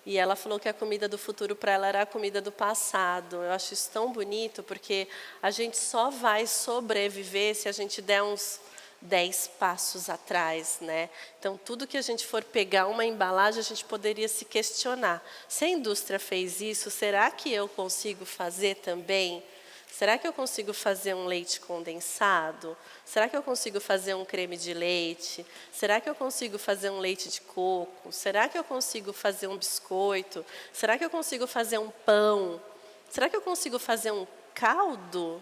E ela falou que a comida do futuro para ela era a comida do passado. Eu acho isso tão bonito, porque a gente só vai sobreviver se a gente der uns 10 passos atrás, né? Então, tudo que a gente for pegar uma embalagem, a gente poderia se questionar. Se a indústria fez isso, será que eu consigo fazer também? Será que eu consigo fazer um leite condensado? Será que eu consigo fazer um creme de leite? Será que eu consigo fazer um leite de coco? Será que eu consigo fazer um biscoito? Será que eu consigo fazer um pão? Será que eu consigo fazer um caldo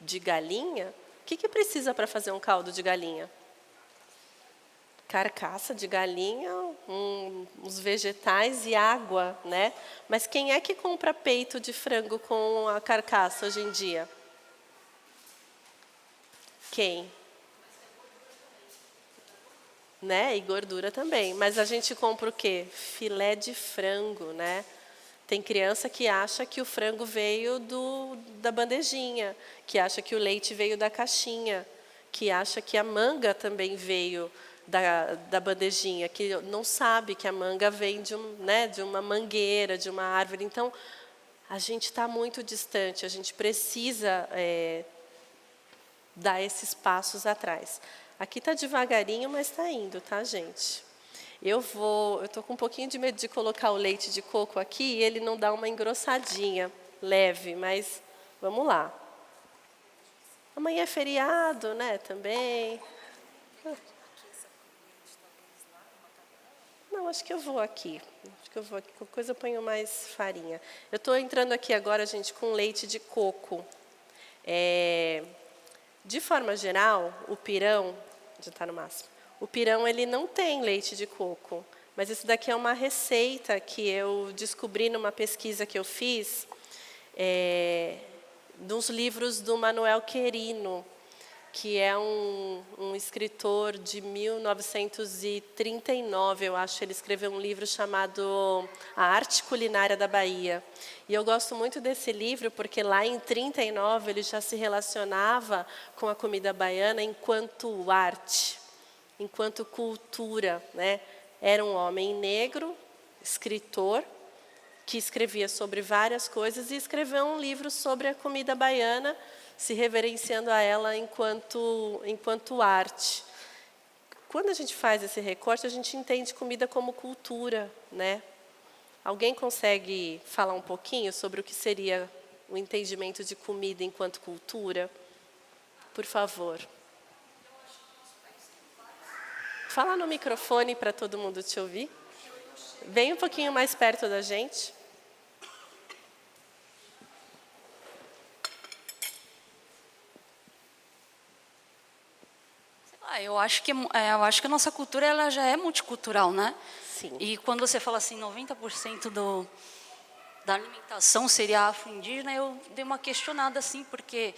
de galinha? O que precisa para fazer um caldo de galinha? Carcaça de galinha, uns vegetais e água, né? Mas quem é que compra peito de frango com a carcaça hoje em dia? Quem? Né? E gordura também. Mas a gente compra o quê? Filé de frango, né? Tem criança que acha que o frango veio da bandejinha, que acha que o leite veio da caixinha, que acha que a manga também veio da bandejinha, que não sabe que a manga vem de uma mangueira, de uma árvore. Então, a gente está muito distante, a gente precisa dar esses passos atrás. Aqui está devagarinho, mas está indo, tá, gente? Eu estou com um pouquinho de medo de colocar o leite de coco aqui e ele não dá uma engrossadinha, leve, mas vamos lá. Amanhã é feriado, né, também. Não, acho que eu vou aqui. Qualquer coisa eu ponho mais farinha. Eu estou entrando aqui agora, gente, com leite de coco. De forma geral, o pirão, já está no máximo, o pirão ele não tem leite de coco. Mas esse daqui é uma receita que eu descobri numa pesquisa que eu fiz, nos livros do Manuel Querino, que é um escritor de 1939, eu acho. Ele escreveu um livro chamado A Arte Culinária da Bahia. E eu gosto muito desse livro porque lá em 39 ele já se relacionava com a comida baiana enquanto arte, enquanto cultura, né? Era um homem negro, escritor, que escrevia sobre várias coisas e escreveu um livro sobre a comida baiana, se reverenciando a ela enquanto arte. Quando a gente faz esse recorte, a gente entende comida como cultura, né? Alguém consegue falar um pouquinho sobre o que seria o entendimento de comida enquanto cultura? Por favor. Fala no microfone para todo mundo te ouvir. Vem um pouquinho mais perto da gente. Eu acho que a nossa cultura ela já é multicultural, né? Sim. E quando você fala assim, 90% da alimentação seria afro-indígena, eu dei uma questionada assim, porque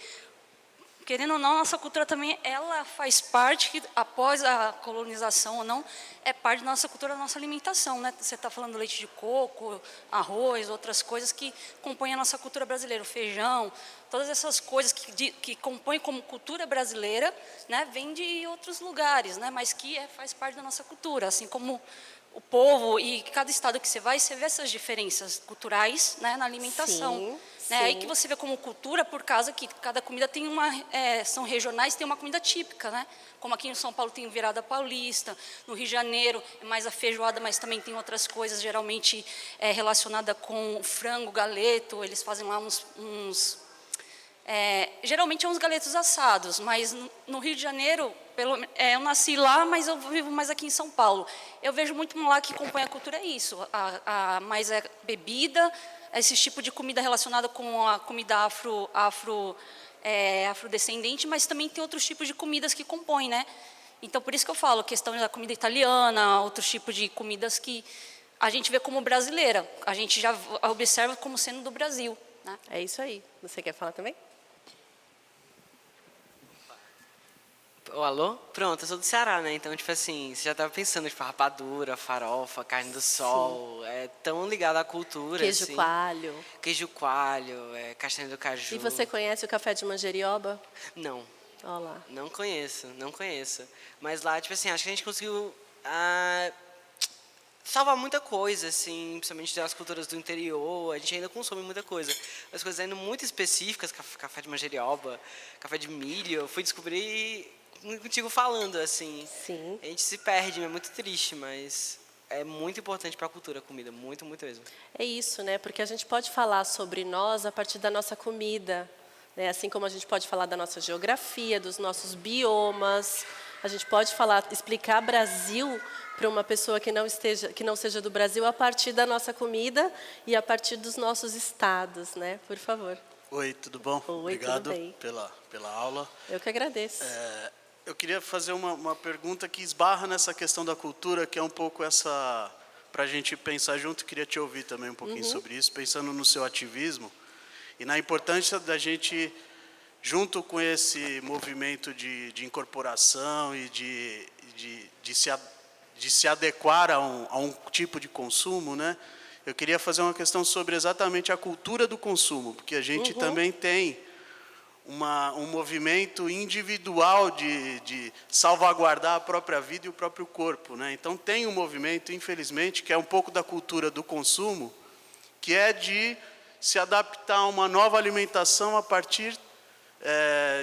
querendo ou não, nossa cultura também ela faz parte que após a colonização ou não, é parte da nossa cultura, da nossa alimentação, né? Você está falando leite de coco, arroz, outras coisas que compõem a nossa cultura brasileira, o feijão, todas essas coisas que compõem como cultura brasileira, né, vêm de outros lugares, né, mas que faz parte da nossa cultura, assim como o povo e cada estado que você vê essas diferenças culturais, né, na alimentação. Sim, né? Aí que você vê como cultura, por causa que cada comida tem são regionais, tem uma comida típica, né? Como aqui em São Paulo tem o virada paulista, no Rio de Janeiro é mais a feijoada, mas também tem outras coisas, geralmente relacionada com frango, galeto, eles fazem lá geralmente uns galetos assados, mas no Rio de Janeiro, eu nasci lá, mas eu vivo mais aqui em São Paulo. Eu vejo muito lá que compõe a cultura isso, mais bebida, esse tipo de comida relacionada com a comida afrodescendente, mas também tem outros tipos de comidas que compõem, né? Então, por isso que eu falo, questão da comida italiana, outros tipos de comidas que a gente vê como brasileira, a gente já observa como sendo do Brasil, né? É isso aí. Você quer falar também? Ô, alô? Pronto, eu sou do Ceará, né? Então, tipo assim, você já estava pensando, tipo, rapadura, farofa, carne do sol, é tão ligado à cultura, Queijo assim. coalho. Queijo coalho, castanha do caju. E você conhece o café de manjerioba? Não, Olha lá. não conheço. Mas lá, tipo assim, acho que a gente conseguiu salvar muita coisa, assim, principalmente das culturas do interior. A gente ainda consome muita coisa. As coisas ainda muito específicas, café de manjerioba, café de milho, eu fui descobrir contigo falando, assim. Sim. A gente se perde, é muito triste, mas é muito importante para a cultura a comida, muito, muito mesmo. É isso, né? Porque a gente pode falar sobre nós a partir da nossa comida, né? Assim como a gente pode falar da nossa geografia, dos nossos biomas. A gente pode explicar Brasil para uma pessoa que não seja do Brasil a partir da nossa comida e a partir dos nossos estados, né? Por favor. Oi, tudo bom? Oi, Obrigado tudo bem. pela aula. Eu que agradeço. Eu queria fazer uma pergunta que esbarra nessa questão da cultura, que é um pouco essa... Para a gente pensar junto, queria te ouvir também um pouquinho sobre isso, pensando no seu ativismo e na importância da gente, junto com esse movimento de incorporação e de se adequar a um tipo de consumo, né? Eu queria fazer uma questão sobre exatamente a cultura do consumo, porque a gente também tem um movimento individual de salvaguardar a própria vida e o próprio corpo, né? Então tem um movimento, infelizmente, que é um pouco da cultura do consumo, que é de se adaptar a uma nova alimentação a partir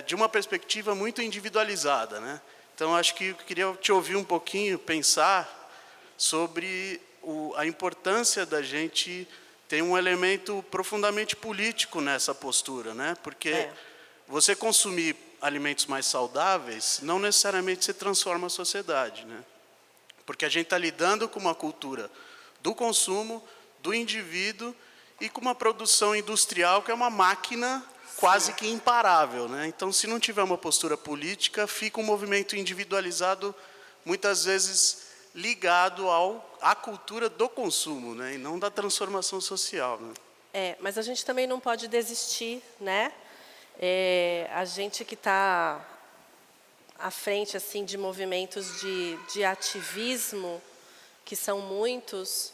de uma perspectiva muito individualizada, né? Então acho que eu queria te ouvir um pouquinho, pensar sobre a importância da gente ter um elemento profundamente político nessa postura, né? Porque você consumir alimentos mais saudáveis não necessariamente se transforma a sociedade, né? Porque a gente está lidando com uma cultura do consumo, do indivíduo e com uma produção industrial que é uma máquina quase que imparável, né? Então, se não tiver uma postura política, fica um movimento individualizado, muitas vezes ligado à cultura do consumo, né? E não da transformação social, né? Mas a gente também não pode desistir, né? A gente que está à frente assim de movimentos de ativismo, que são muitos,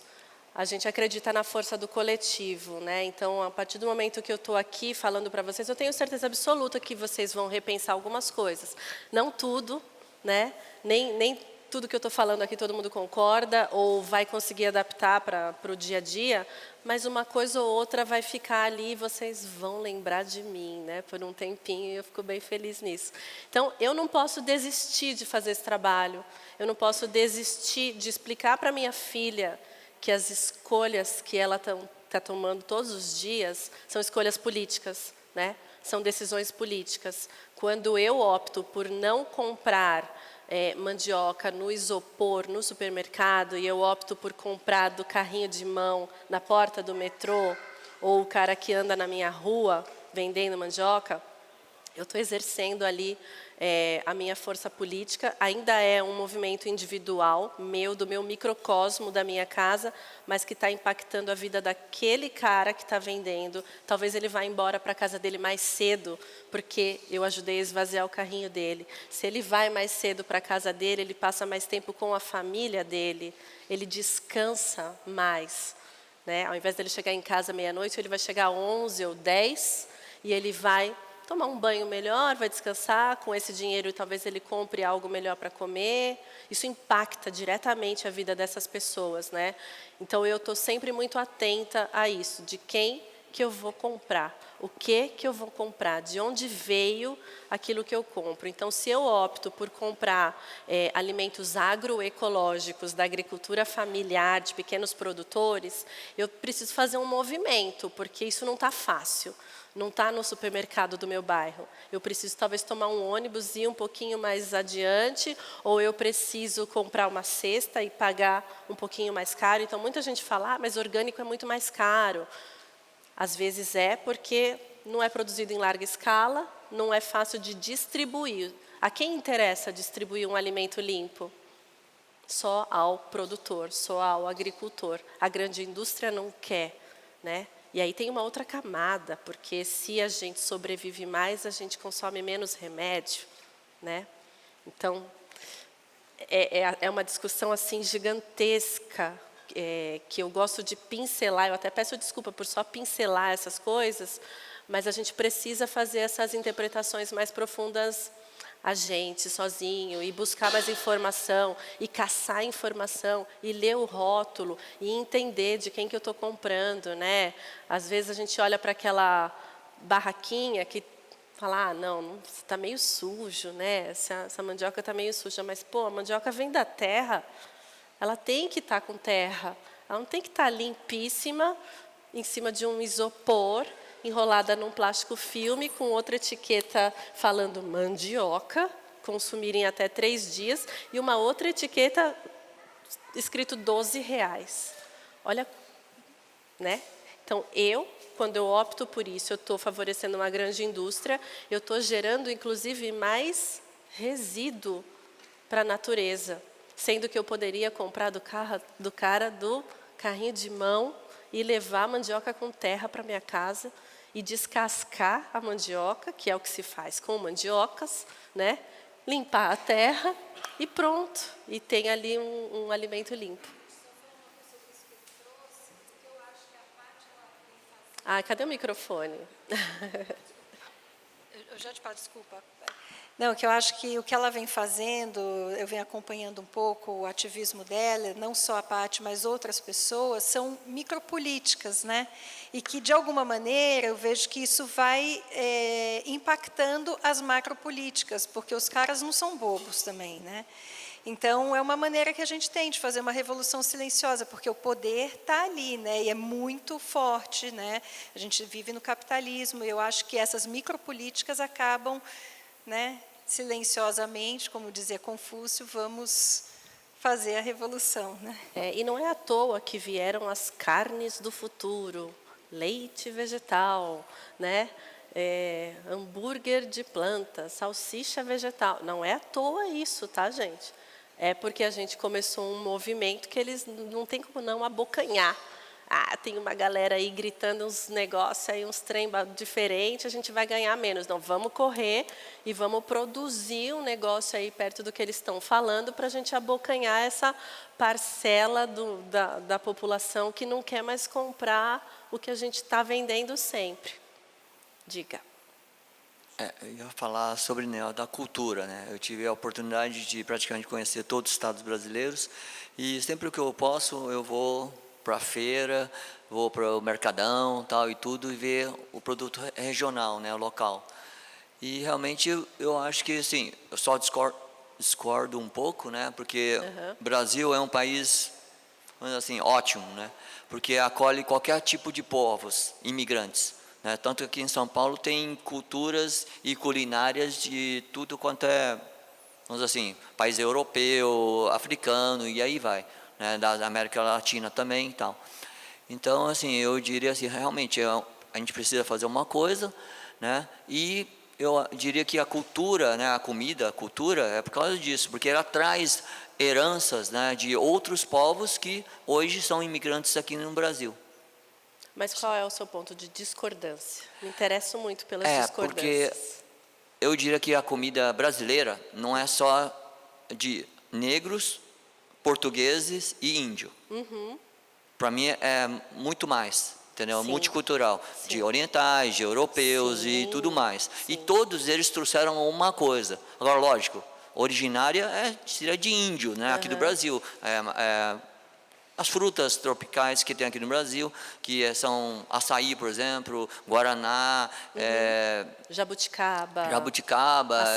a gente acredita na força do coletivo, né? Então, a partir do momento que eu estou aqui falando para vocês, eu tenho certeza absoluta que vocês vão repensar algumas coisas. Não tudo, né? Nem tudo que eu estou falando aqui todo mundo concorda ou vai conseguir adaptar para o dia a dia, mas uma coisa ou outra vai ficar ali e vocês vão lembrar de mim, né? Por um tempinho, e eu fico bem feliz nisso. Então, eu não posso desistir de fazer esse trabalho, eu não posso desistir de explicar para minha filha que as escolhas que ela está tomando todos os dias são escolhas políticas, né? São decisões políticas. Quando eu opto por não comprar mandioca no isopor, no supermercado, e eu opto por comprar do carrinho de mão na porta do metrô, ou o cara que anda na minha rua vendendo mandioca, eu estou exercendo ali a minha força política. Ainda é um movimento individual meu, do meu microcosmo, da minha casa, mas que está impactando a vida daquele cara que está vendendo. Talvez ele vá embora para a casa dele mais cedo, porque eu ajudei a esvaziar o carrinho dele. Se ele vai mais cedo para a casa dele, ele passa mais tempo com a família dele, ele descansa mais, né? Ao invés dele chegar em casa meia-noite, ele vai chegar às 11 ou 10 e ele vai tomar um banho melhor, vai descansar, com esse dinheiro talvez ele compre algo melhor para comer. Isso impacta diretamente a vida dessas pessoas, né? Então eu estou sempre muito atenta a isso, de quem que eu vou comprar, o que eu vou comprar, de onde veio aquilo que eu compro. Então, se eu opto por comprar alimentos agroecológicos, da agricultura familiar, de pequenos produtores, eu preciso fazer um movimento, porque isso não está fácil. Não está no supermercado do meu bairro. Eu preciso talvez tomar um ônibus e ir um pouquinho mais adiante, ou eu preciso comprar uma cesta e pagar um pouquinho mais caro. Então, muita gente fala, mas orgânico é muito mais caro. Às vezes é porque não é produzido em larga escala, não é fácil de distribuir. A quem interessa distribuir um alimento limpo? Só ao produtor, só ao agricultor. A grande indústria não quer, né? E aí tem uma outra camada, porque se a gente sobrevive mais, a gente consome menos remédio, né? Então, é uma discussão assim gigantesca, que eu gosto de pincelar. Eu até peço desculpa por só pincelar essas coisas, mas a gente precisa fazer essas interpretações mais profundas a gente, sozinho, e buscar mais informação, e caçar informação, e ler o rótulo, e entender de quem que eu estou comprando, né? Às vezes a gente olha para aquela barraquinha que fala, não, está meio sujo, né? Essa mandioca está meio suja, mas, pô, a mandioca vem da terra, ela tem que estar com terra, ela não tem que estar limpíssima, em cima de um isopor, enrolada num plástico filme, com outra etiqueta falando mandioca, consumir em até 3 dias, e uma outra etiqueta escrito R$12. Olha, né? Então, quando eu opto por isso, eu estou favorecendo uma grande indústria, eu estou gerando, inclusive, mais resíduo para a natureza, sendo que eu poderia comprar do cara do carrinho de mão e levar a mandioca com terra para minha casa e descascar a mandioca, que é o que se faz com mandiocas, né? Limpar a terra e pronto. E tem ali um alimento limpo. Cadê o microfone? Eu já te peço desculpa. Não, que eu acho que o que ela vem fazendo, eu venho acompanhando um pouco o ativismo dela, não só a Paty, mas outras pessoas, são micropolíticas, né? E que, de alguma maneira, eu vejo que isso vai impactando as macropolíticas, porque os caras não são bobos também, né? Então, é uma maneira que a gente tem de fazer uma revolução silenciosa, porque o poder está ali, né? E é muito forte, né? A gente vive no capitalismo, e eu acho que essas micropolíticas acabam, né, silenciosamente, como dizia Confúcio, vamos fazer a revolução, né? E não é à toa que vieram as carnes do futuro, leite vegetal, né? Hambúrguer de planta, salsicha vegetal. Não é à toa isso, tá, gente? É porque a gente começou um movimento que eles não tem como não abocanhar. Tem uma galera aí gritando uns negócios aí, uns trem diferentes, a gente vai ganhar menos. Não, vamos correr e vamos produzir um negócio aí perto do que eles estão falando para a gente abocanhar essa parcela da população que não quer mais comprar o que a gente está vendendo sempre. Diga. Eu ia falar sobre da cultura, né? Eu tive a oportunidade de praticamente conhecer todos os estados brasileiros e sempre que eu posso, eu vou para a feira, vou para o mercadão, tal e tudo, e ver o produto regional, né, local. E realmente eu acho que assim, eu só discordo um pouco, né, porque o Brasil é um país, assim, ótimo, né, porque acolhe qualquer tipo de povos, imigrantes, né, tanto que aqui em São Paulo tem culturas e culinárias de tudo quanto é, vamos dizer assim, país europeu, africano e aí vai. Né, da América Latina também e tal. Então, assim, eu diria assim, realmente, a gente precisa fazer uma coisa, né, e eu diria que a cultura, né, a cultura é por causa disso, porque ela traz heranças, né, de outros povos que hoje são imigrantes aqui no Brasil. Mas qual é o seu ponto de discordância? Me interesso muito pelas discordâncias. Porque eu diria que a comida brasileira não é só de negros, portugueses e índio. Para mim é muito mais, entendeu? Sim. Multicultural, Sim. de orientais, de europeus e tudo mais. Sim. E todos eles trouxeram uma coisa. Agora, lógico, originária seria de índio, né? Aqui do Brasil. As frutas tropicais que tem aqui no Brasil, que são açaí, por exemplo, guaraná, jabuticaba,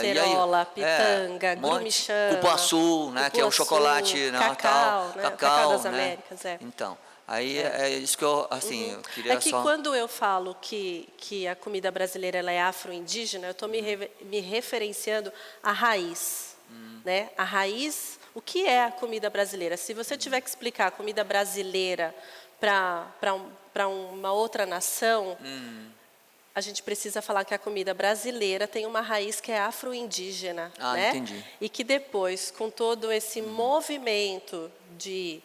e acerola, aí, pitanga, grumichama, cupuaçu, né, que é o chocolate, cacau, né, cacau das né? Américas, Então, aí é isso que eu, assim, eu queria É que quando eu falo que a comida brasileira ela é afro-indígena, eu estou me referenciando à raiz, né? A raiz. O que é a comida brasileira? Se você tiver que explicar a comida brasileira para uma outra nação, a gente precisa falar que a comida brasileira tem uma raiz que é afro-indígena, né? Entendi. E que depois, com todo esse movimento de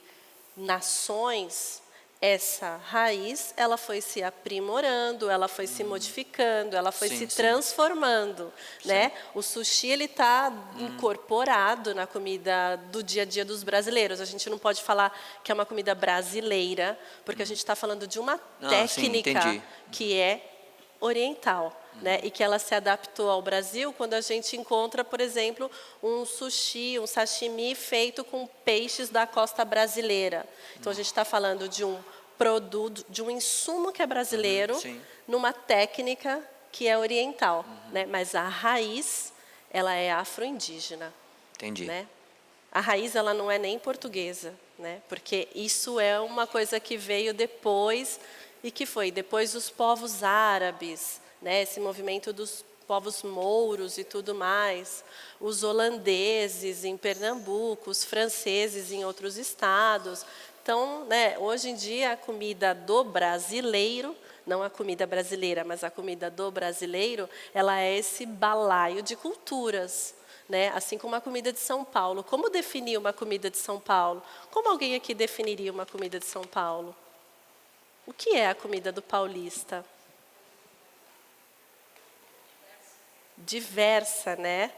nações, essa raiz, ela foi se aprimorando, ela foi se modificando, ela foi se transformando, né? O sushi, ele está incorporado na comida do dia a dia dos brasileiros. A gente não pode falar que é uma comida brasileira, porque a gente está falando de uma técnica que é oriental, né? E que ela se adaptou ao Brasil quando a gente encontra, por exemplo, um sushi, um sashimi feito com peixes da costa brasileira. Então a gente está falando de um produto, de um insumo que é brasileiro, numa técnica que é oriental, né? Mas a raiz, ela é afro-indígena. Entendi. Né? A raiz, ela não é nem portuguesa, né? Porque isso é uma coisa que veio depois e que foi depois dos povos árabes, né? Esse movimento dos povos mouros e tudo mais, os holandeses em Pernambuco, os franceses em outros estados. Então, né, hoje em dia, a comida do brasileiro, não a comida brasileira, mas a comida do brasileiro, ela é esse balaio de culturas, né? Assim como a comida de São Paulo. Como definir uma comida de São Paulo? Como alguém aqui definiria uma comida de São Paulo? O que é a comida do paulista? Diversa, né?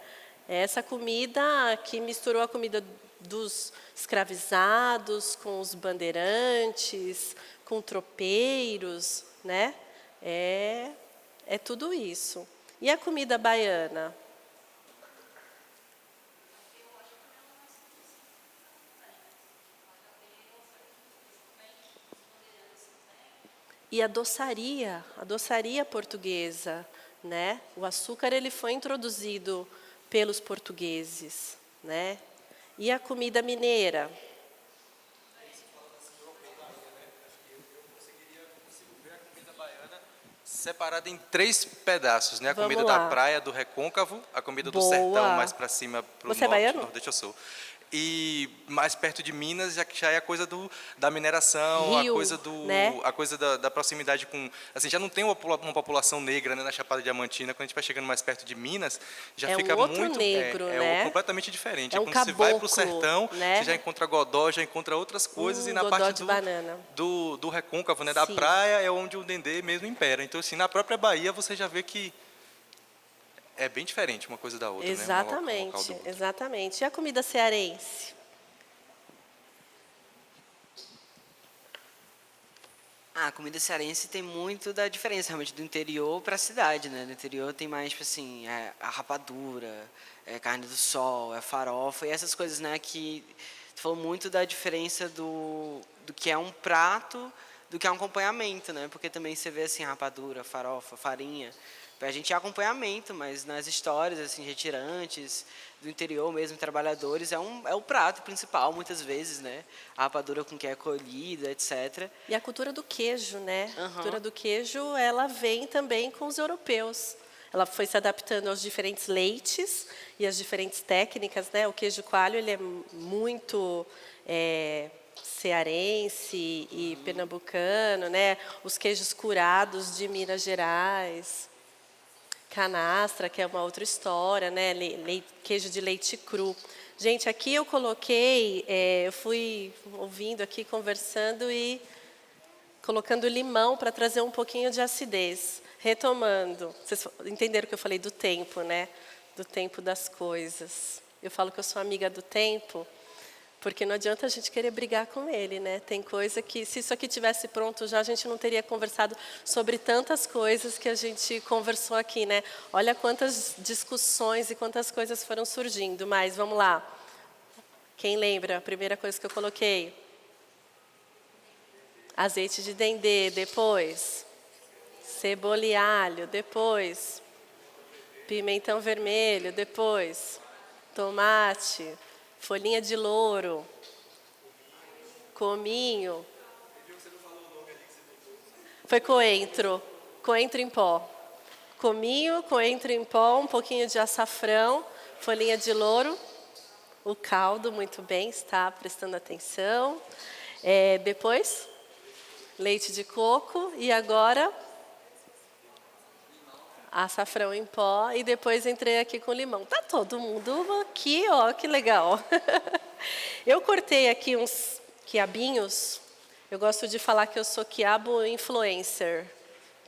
É essa comida que misturou a comida dos escravizados com os bandeirantes, com tropeiros, né? É tudo isso. E a comida baiana? E a doçaria portuguesa, né? O açúcar, ele foi introduzido pelos portugueses, né? E a comida mineira? Separada em 3 pedaços, né? A Vamos comida lá. da praia, do recôncavo, a comida do Boa. sertão mais para cima, para o Você é norte, baiano? nordeste eu sou. E mais perto de Minas, já é a coisa da mineração, Rio, a coisa né? a coisa da proximidade com, assim, já não tem uma população negra, né, na Chapada Diamantina. Quando a gente vai chegando mais perto de Minas, já É um fica outro muito negro, né? completamente diferente. É um quando você vai para o caboclo, sertão, né? você já encontra godó, já encontra outras coisas, e na Godó parte de banana. do recôncavo, né, da Sim. praia, é onde o dendê mesmo impera. Então, assim, na própria Bahia você já vê que é bem diferente uma coisa da outra, né? Um local do outro. Exatamente. E a comida cearense? A comida cearense tem muito da diferença, realmente, do interior para a cidade, né? No interior tem mais, tipo assim, a rapadura, carne do sol, farofa, e essas coisas, né? Que tu falou muito da diferença do que é um prato, do que é um acompanhamento, né? Porque também você vê, assim, rapadura, farofa, farinha. A gente é acompanhamento, mas nas histórias, assim, retirantes, do interior mesmo, trabalhadores, é o prato principal, muitas vezes, né? A rapadura com que é colhida, etc. E a cultura do queijo, né? Uhum. A cultura do queijo, ela vem também com os europeus. Ela foi se adaptando aos diferentes leites e às diferentes técnicas, né? O queijo coalho, ele é muito cearense e pernambucano, né? Os queijos curados de Minas Gerais. Canastra, que é uma outra história, né? Queijo de leite cru. Gente, aqui eu coloquei, eu fui ouvindo aqui, conversando e colocando limão para trazer um pouquinho de acidez. Retomando, vocês entenderam que eu falei do tempo, né? Do tempo das coisas. Eu falo que eu sou amiga do tempo, porque não adianta a gente querer brigar com ele, né? Tem coisa que, se isso aqui tivesse pronto já, a gente não teria conversado sobre tantas coisas que a gente conversou aqui, né? Olha quantas discussões e quantas coisas foram surgindo. Mas, vamos lá. Quem lembra a primeira coisa que eu coloquei? Azeite de dendê, depois. Cebola e alho, depois. Pimentão vermelho, depois. Tomate. Folhinha de louro, cominho. Foi coentro em pó. Cominho, coentro em pó, um pouquinho de açafrão, folhinha de louro, o caldo, muito bem, está prestando atenção. Depois, leite de coco e agora açafrão em pó e depois entrei aqui com limão. Tá todo mundo aqui, ó, que legal. Eu cortei aqui uns quiabinhos. Eu gosto de falar que eu sou quiabo influencer.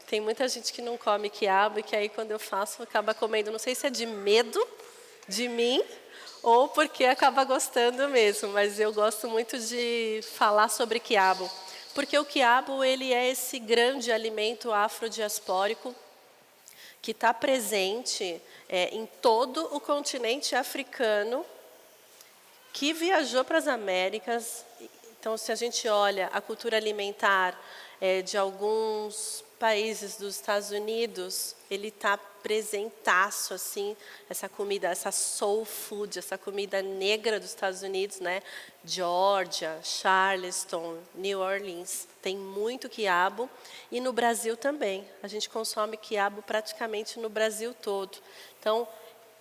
Tem muita gente que não come quiabo e que aí quando eu faço acaba comendo. Não sei se é de medo de mim ou porque acaba gostando mesmo, mas eu gosto muito de falar sobre quiabo. Porque o quiabo ele é esse grande alimento afrodiaspórico que está presente em todo o continente africano, que viajou para as Américas. Então, se a gente olha a cultura alimentar de alguns países dos Estados Unidos, ele está presentaço, assim, essa comida, essa soul food, essa comida negra dos Estados Unidos, né? Georgia, Charleston, New Orleans, tem muito quiabo. E no Brasil também, a gente consome quiabo praticamente no Brasil todo. Então,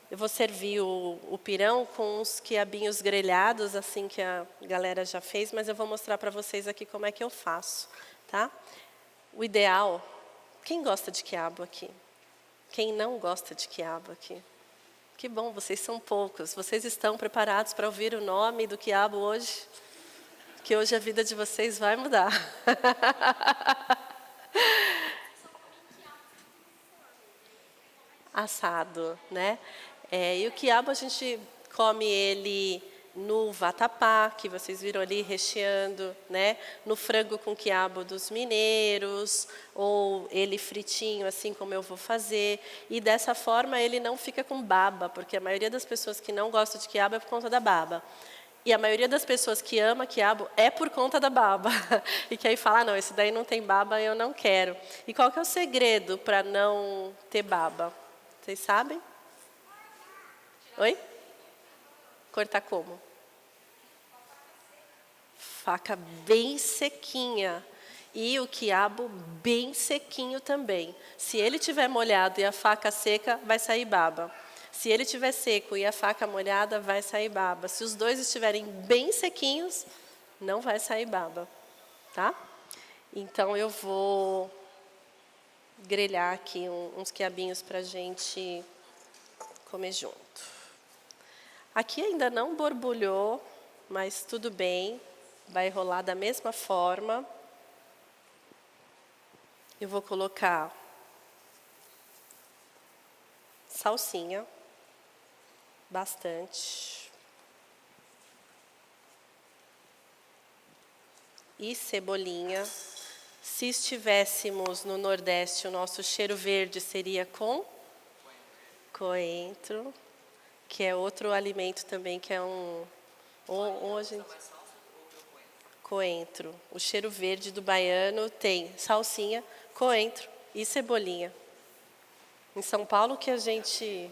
eu vou servir o pirão com uns quiabinhos grelhados, assim que a galera já fez, mas eu vou mostrar para vocês aqui como é que eu faço, tá? O ideal, quem gosta de quiabo aqui? Quem não gosta de quiabo aqui? Que bom, vocês são poucos. Vocês estão preparados para ouvir o nome do quiabo hoje? Que hoje a vida de vocês vai mudar. Assado, né? E o quiabo a gente come ele no vatapá, que vocês viram ali recheando, né? No frango com quiabo dos mineiros, ou ele fritinho, assim como eu vou fazer. E dessa forma ele não fica com baba, porque a maioria das pessoas que não gostam de quiabo é por conta da baba. E a maioria das pessoas que ama quiabo é por conta da baba. E que aí fala, não, esse daí não tem baba, eu não quero. E qual que é o segredo para não ter baba? Vocês sabem? Oi? Cortar como? Faca bem sequinha. E o quiabo bem sequinho também. Se ele tiver molhado e a faca seca, vai sair baba. Se ele tiver seco e a faca molhada, vai sair baba. Se os dois estiverem bem sequinhos, não vai sair baba. Tá? Então, eu vou grelhar aqui uns quiabinhos para a gente comer junto. Aqui ainda não borbulhou, mas tudo bem, vai rolar da mesma forma. Eu vou colocar salsinha, bastante, e cebolinha. Se estivéssemos no Nordeste, o nosso cheiro verde seria com coentro, que é outro alimento também, que é hoje coentro. O cheiro verde do baiano tem salsinha, coentro e cebolinha. Em São Paulo que a gente...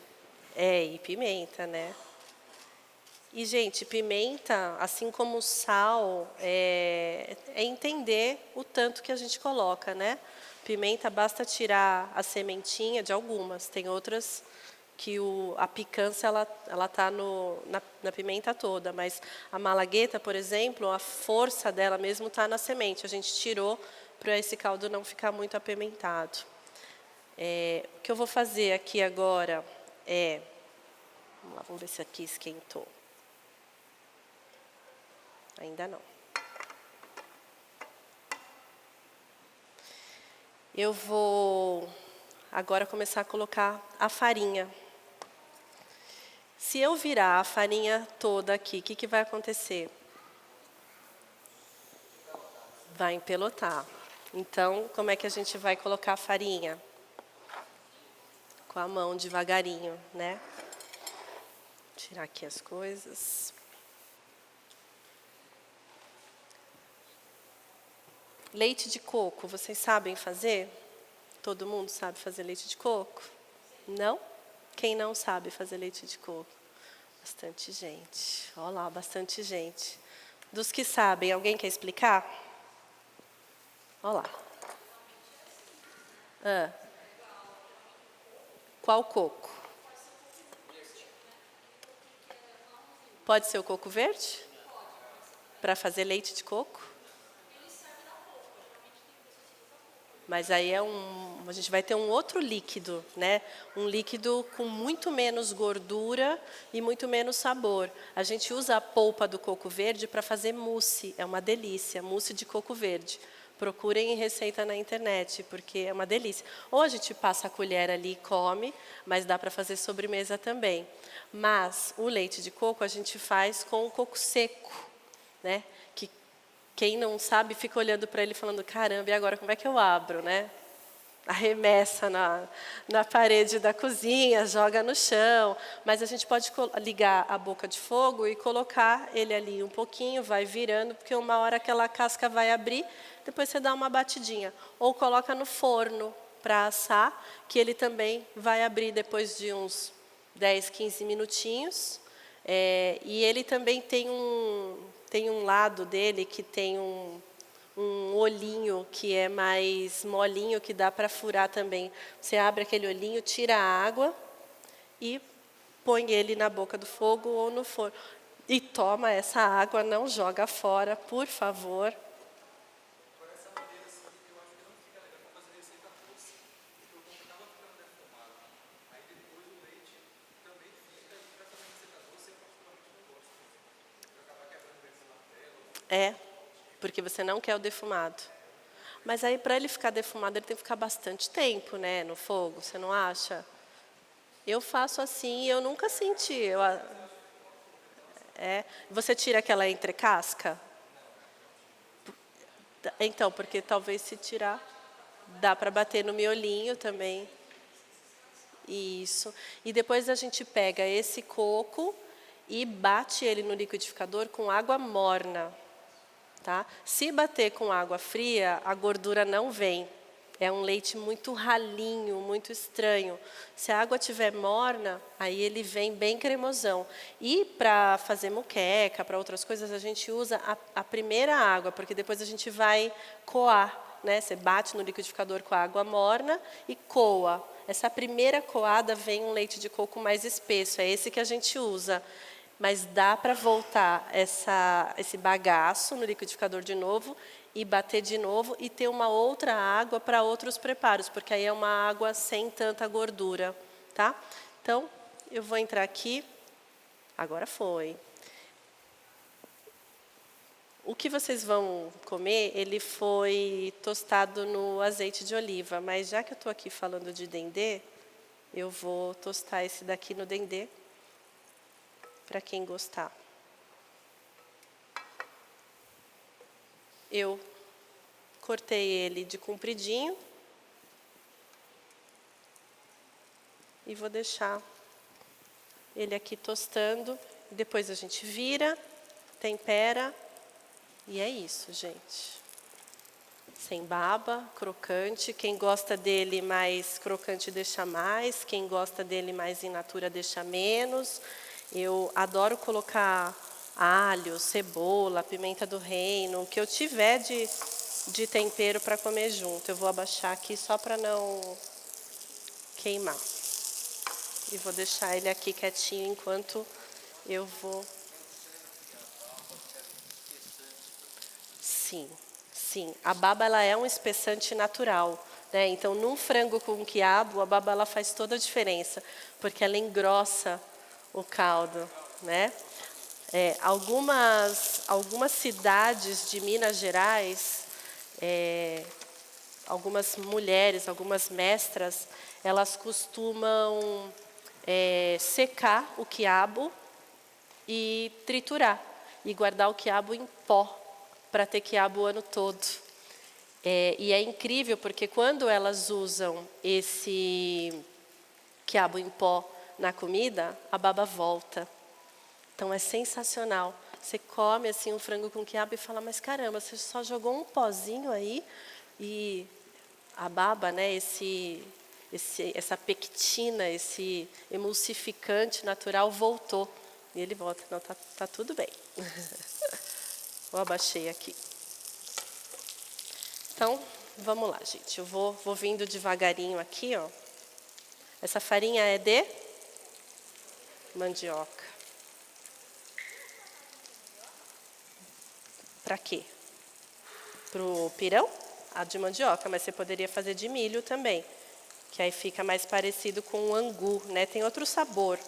e pimenta, né? E, gente, pimenta, assim como o sal, é entender o tanto que a gente coloca, né? Pimenta, basta tirar a sementinha de algumas. Tem outras que a picância ela tá na pimenta toda, mas a malagueta, por exemplo, a força dela mesmo está na semente. A gente tirou para esse caldo não ficar muito apimentado. O que eu vou fazer aqui agora vamos lá, vamos ver se aqui esquentou. Ainda não. Eu vou agora começar a colocar a farinha. Se eu virar a farinha toda aqui, o que vai acontecer? Vai empelotar. Então, como é que a gente vai colocar a farinha? Com a mão, devagarinho, né? Tirar aqui as coisas. Leite de coco, vocês sabem fazer? Todo mundo sabe fazer leite de coco? Não? Quem não sabe fazer leite de coco? Bastante gente. Olha lá, bastante gente. Dos que sabem, alguém quer explicar? Olha lá. Qual coco? Pode ser o coco verde? Para fazer leite de coco? Mas aí a gente vai ter um outro líquido, né? Um líquido com muito menos gordura e muito menos sabor. A gente usa a polpa do coco verde para fazer mousse, é uma delícia, mousse de coco verde. Procurem receita na internet, porque é uma delícia. Ou a gente passa a colher ali e come, mas dá para fazer sobremesa também. Mas o leite de coco a gente faz com o coco seco, né? Que quem não sabe fica olhando para ele falando, caramba, e agora como é que eu abro, né? Arremessa na parede da cozinha, joga no chão. Mas a gente pode ligar a boca de fogo e colocar ele ali um pouquinho, vai virando, porque uma hora aquela casca vai abrir, depois você dá uma batidinha. Ou coloca no forno para assar, que ele também vai abrir depois de uns 10, 15 minutinhos. E ele também tem um lado dele que tem um olhinho que é mais molinho, que dá para furar também. Você abre aquele olhinho, tira a água e põe ele na boca do fogo ou no forno. E toma essa água, não joga fora, por favor. Porque você não quer o defumado. Mas aí, para ele ficar defumado, ele tem que ficar bastante tempo, né, no fogo, você não acha? Eu faço assim e eu nunca senti. Você tira aquela entrecasca? Então, porque talvez se tirar, dá para bater no miolinho também. Isso. E depois a gente pega esse coco e bate ele no liquidificador com água morna. Tá? Se bater com água fria, a gordura não vem. É um leite muito ralinho, muito estranho. Se a água estiver morna, aí ele vem bem cremosão. E para fazer moqueca, para outras coisas, a gente usa a primeira água, porque depois a gente vai coar, né? Você bate no liquidificador com a água morna e coa. Essa primeira coada vem um leite de coco mais espesso, é esse que a gente usa. Mas dá para voltar esse bagaço no liquidificador de novo e bater de novo e ter uma outra água para outros preparos, porque aí é uma água sem tanta gordura, tá? Então, eu vou entrar aqui. Agora foi. O que vocês vão comer, ele foi tostado no azeite de oliva, mas já que eu estou aqui falando de dendê, eu vou tostar esse daqui no dendê, para quem gostar. Eu cortei ele de compridinho e vou deixar ele aqui tostando. Depois a gente vira, tempera e é isso, gente. Sem baba, crocante. Quem gosta dele mais crocante deixa mais, quem gosta dele mais in natura deixa menos. Eu adoro colocar alho, cebola, pimenta do reino, o que eu tiver de tempero para comer junto. Eu vou abaixar aqui só para não queimar. E vou deixar ele aqui quietinho enquanto eu vou... Sim. A baba ela é um espessante natural, né? Então, num frango com quiabo, a baba ela faz toda a diferença, porque ela engrossa o caldo, né? Algumas cidades de Minas Gerais, algumas mulheres, algumas mestras, elas costumam secar o quiabo e triturar e guardar o quiabo em pó para ter quiabo o ano todo. E é incrível porque quando elas usam esse quiabo em pó na comida, a baba volta. Então é sensacional. Você come assim um frango com quiabo e fala, mas caramba, você só jogou um pozinho aí e a baba, né, essa pectina, esse emulsificante natural voltou. E ele volta. Não, tá tudo bem. Eu abaixei aqui. Então, vamos lá, gente. Eu vou vindo devagarinho aqui, ó. Essa farinha é de mandioca. Para quê? Pro pirão? a de mandioca, mas você poderia fazer de milho também, que aí fica mais parecido com o angu, né? Tem outro sabor.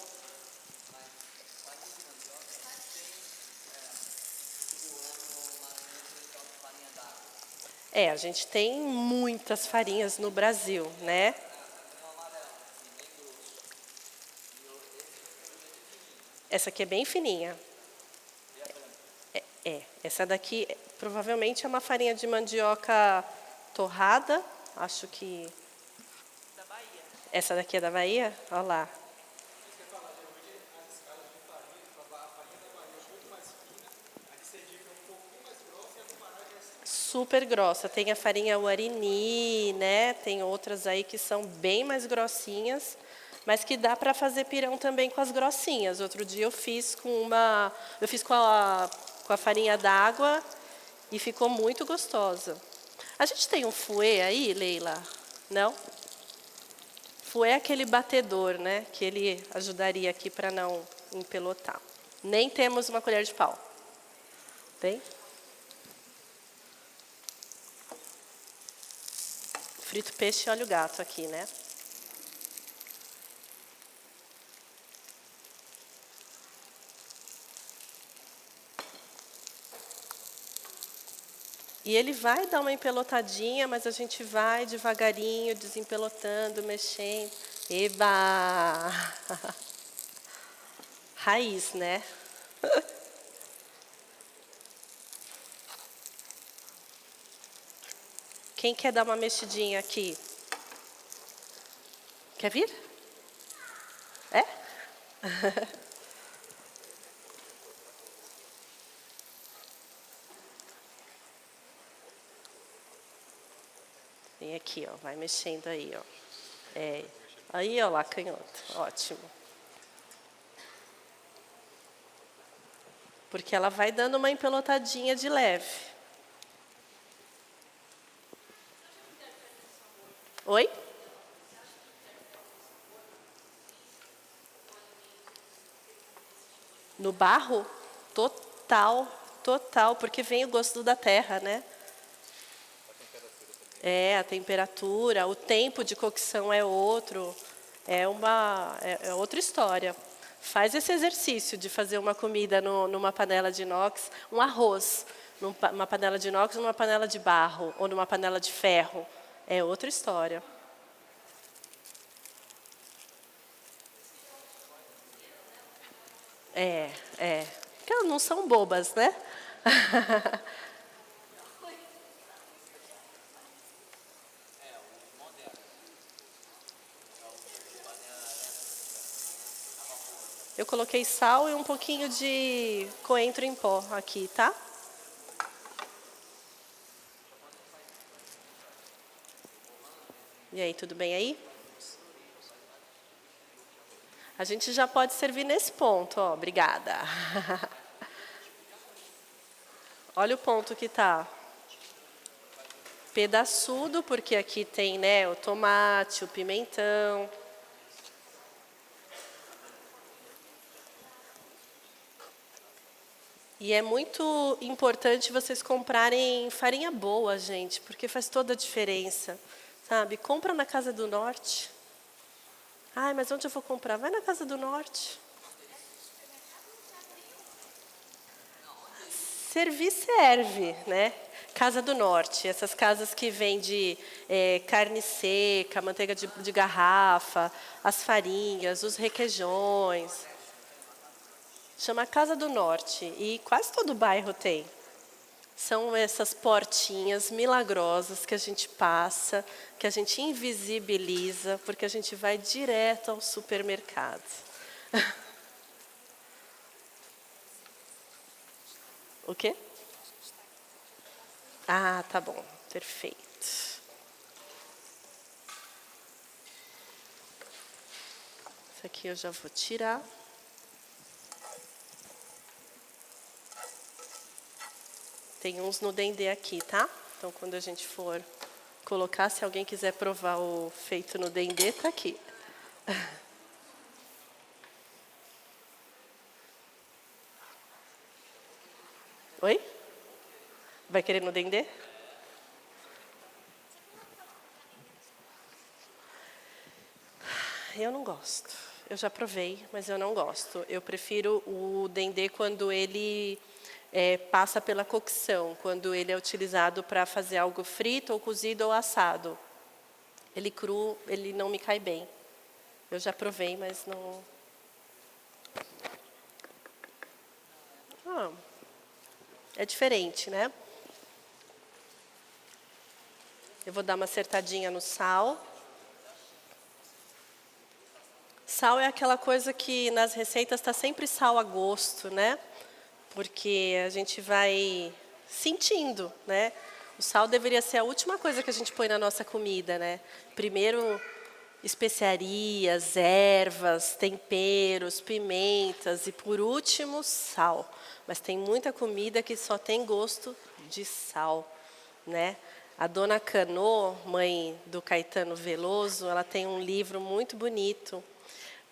A gente tem muitas farinhas no Brasil, né? Essa aqui é bem fininha. Essa daqui provavelmente é uma farinha de mandioca torrada. Acho que... Da Bahia. Essa daqui é da Bahia? Olha lá. Super grossa. Tem a farinha Guarini, né? Tem outras aí que são bem mais grossinhas, mas que dá para fazer pirão também com as grossinhas. Outro dia eu fiz com a farinha d'água e ficou muito gostosa. A gente tem um fouet aí, Leila? Não? Fouet é aquele batedor, né? Que ele ajudaria aqui para não empelotar. Nem temos uma colher de pau. Tem? Frito peixe e óleo gato aqui, né? E ele vai dar uma empelotadinha, mas a gente vai devagarinho, desempelotando, mexendo. Eba! Raiz, né? Quem quer dar uma mexidinha aqui? Quer vir? É? Vem aqui, ó, vai mexendo aí, ó. Aí, ó lá, canhoto. Ótimo. Porque ela vai dando uma empelotadinha de leve. Oi? No barro? Total, total, porque vem o gosto da terra, né? A temperatura, o tempo de cocção é outro, é outra história. Faz esse exercício de fazer uma comida numa panela de inox, um arroz, numa panela de inox, numa panela de barro ou numa panela de ferro. É outra história. Porque elas não são bobas, né? Eu coloquei sal e um pouquinho de coentro em pó aqui, tá? E aí, tudo bem aí? A gente já pode servir nesse ponto, ó. Obrigada. Olha o ponto que tá. Pedaçudo, porque aqui tem, né, o tomate, o pimentão. E é muito importante vocês comprarem farinha boa, gente, porque faz toda a diferença, sabe? Compra na Casa do Norte. Ai, mas onde eu vou comprar? Vai na Casa do Norte. Servir serve, né? Casa do Norte, essas casas que vendem carne seca, manteiga de garrafa, as farinhas, os requeijões. Chama Casa do Norte e quase todo bairro tem. São essas portinhas milagrosas que a gente passa, que a gente invisibiliza, porque a gente vai direto ao supermercado. O quê? Ah, tá bom. Perfeito. Isso aqui eu já vou tirar. Tem uns no dendê aqui, tá? Então, quando a gente for colocar, se alguém quiser provar o feito no dendê, tá aqui. Oi? Vai querer no dendê? Eu não gosto. Eu já provei, mas eu não gosto. Eu prefiro o dendê quando ele passa pela cocção, quando ele é utilizado para fazer algo frito, ou cozido, ou assado. Ele cru, ele não me cai bem. Eu já provei, mas não... é diferente, né? Eu vou dar uma acertadinha no sal. Sal é aquela coisa que nas receitas está sempre sal a gosto, né? Porque a gente vai sentindo, né? O sal deveria ser a última coisa que a gente põe na nossa comida, né? Primeiro, especiarias, ervas, temperos, pimentas e, por último, sal. Mas tem muita comida que só tem gosto de sal, né? A Dona Canô, mãe do Caetano Veloso, ela tem um livro muito bonito,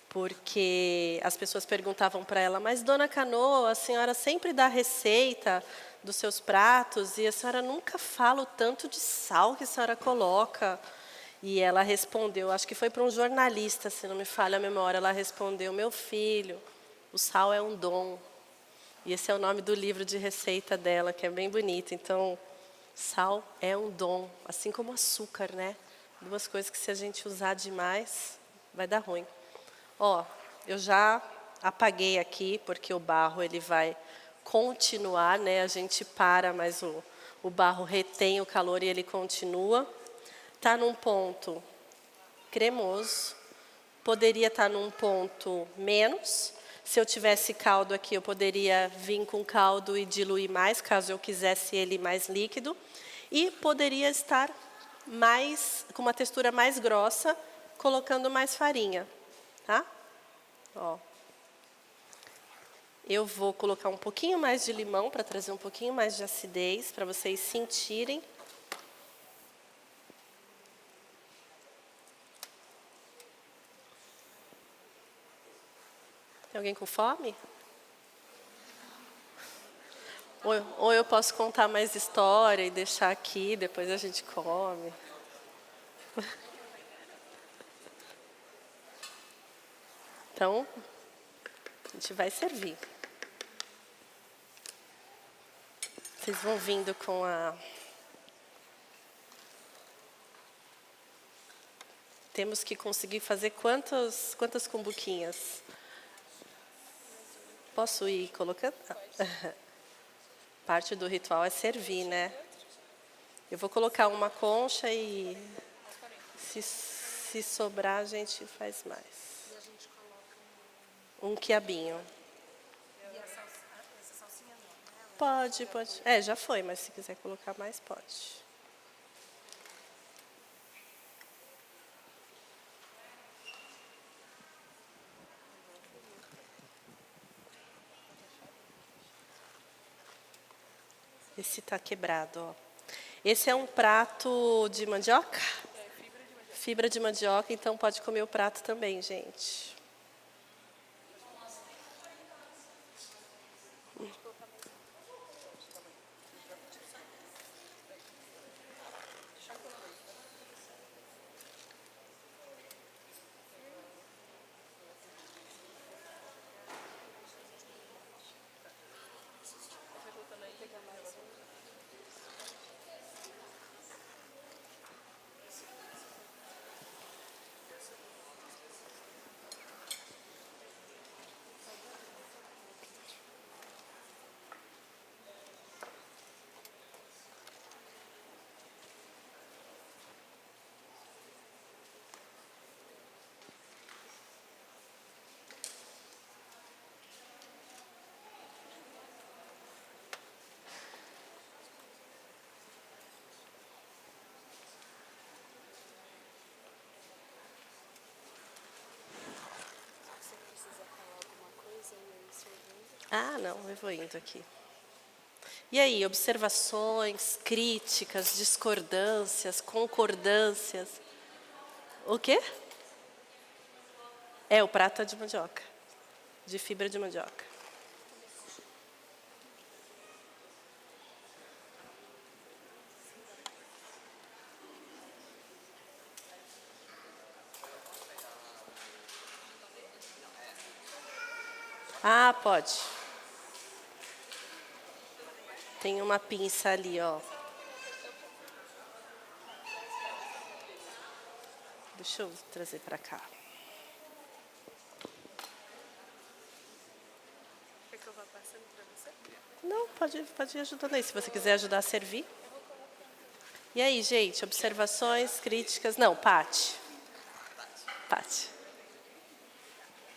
porque as pessoas perguntavam para ela, mas Dona Canô, a senhora sempre dá receita dos seus pratos e a senhora nunca fala o tanto de sal que a senhora coloca. E ela respondeu, acho que foi para um jornalista, se não me falha a memória, ela respondeu, meu filho, o sal é um dom. E esse é o nome do livro de receita dela, que é bem bonito. Então, sal é um dom, assim como açúcar, né? Duas coisas que se a gente usar demais, vai dar ruim. Ó, eu já apaguei aqui, porque o barro ele vai continuar, né? A gente para, mas o barro retém o calor e ele continua. Está num ponto cremoso, poderia estar num ponto menos. Se eu tivesse caldo aqui, eu poderia vir com caldo e diluir mais, caso eu quisesse ele mais líquido. E poderia estar com uma textura mais grossa, colocando mais farinha. Tá? Ó. Eu vou colocar um pouquinho mais de limão para trazer um pouquinho mais de acidez, para vocês sentirem. Tem alguém com fome? Ou eu posso contar mais história e deixar aqui, depois a gente come. Então, a gente vai servir. Vocês vão vindo com a... Temos que conseguir fazer quantas cumbuquinhas? Posso ir colocando? Parte do ritual é servir, né? Eu vou colocar uma concha e se sobrar a gente faz mais. Um quiabinho. Pode. Já foi, mas se quiser colocar mais, pode. Esse está quebrado, ó. Esse é um prato de mandioca? Fibra de mandioca, então pode comer o prato também, gente. Ah, não, eu vou indo aqui. E aí, observações, críticas, discordâncias, concordâncias? O quê? É, o prato é de mandioca, de fibra de mandioca. Ah, pode. Tem uma pinça ali, ó. Deixa eu trazer para cá. Quer que eu vá passando para você? Não, pode ir ajudando aí, se você quiser ajudar a servir. E aí, gente, observações, críticas? Não, Pati. Pati.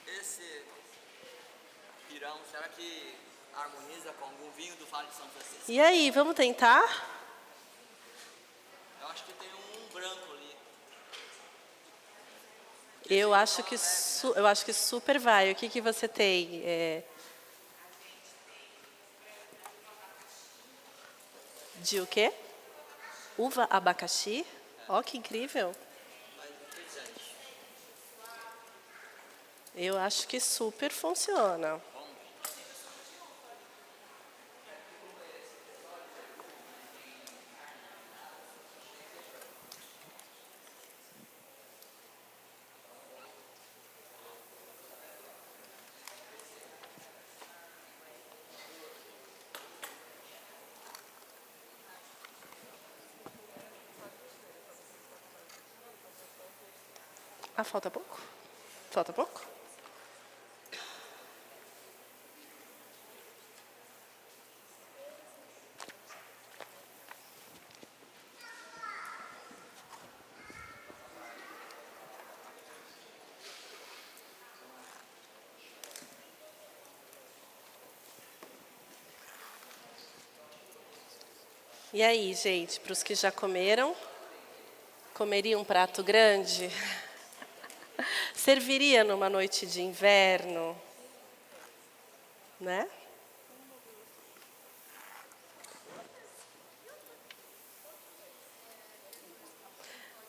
Esse pirão, será que harmoniza com algum vinho do Vale de São Francisco? E aí, vamos tentar? Eu acho que tem um branco ali. Eu acho que super vai. O que você tem? De o quê? Uva abacaxi? Ó, que incrível. Eu acho que super funciona. Ah, falta pouco? Falta pouco? E aí, gente, para os que já comeram, comeria um prato grande? Serviria numa noite de inverno, né?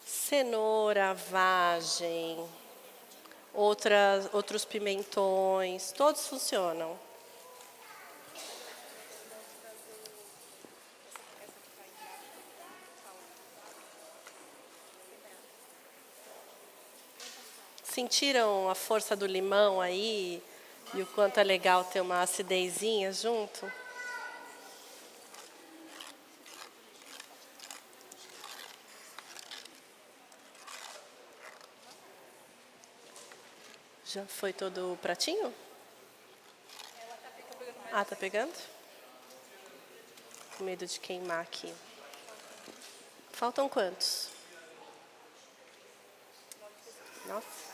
Cenoura, vagem, outros pimentões, todos funcionam. Sentiram a força do limão aí e o quanto é legal ter uma acidezinha junto? Já foi todo o pratinho? Ah, tá pegando? Com medo de queimar aqui. Faltam quantos? Nossa.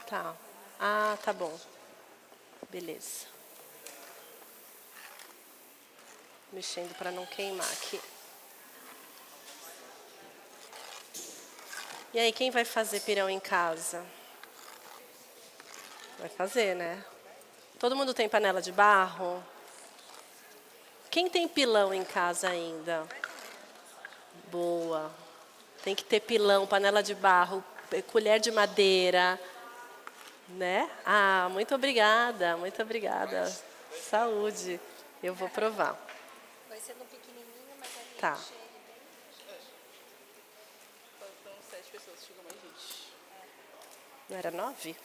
Tá. Ah, tá bom. Beleza. Mexendo para não queimar aqui. E aí, quem vai fazer pirão em casa? Vai fazer, né? Todo mundo tem panela de barro? Quem tem pilão em casa ainda? Boa. Tem que ter pilão, panela de barro, colher de madeira, né? Ah, muito obrigada, muito obrigada. Saúde. Eu vou provar. Vai ser no pequenininho, mas aí Tá. enche ele bem. Foram 7 pessoas, chegou mais gente. Não era 9?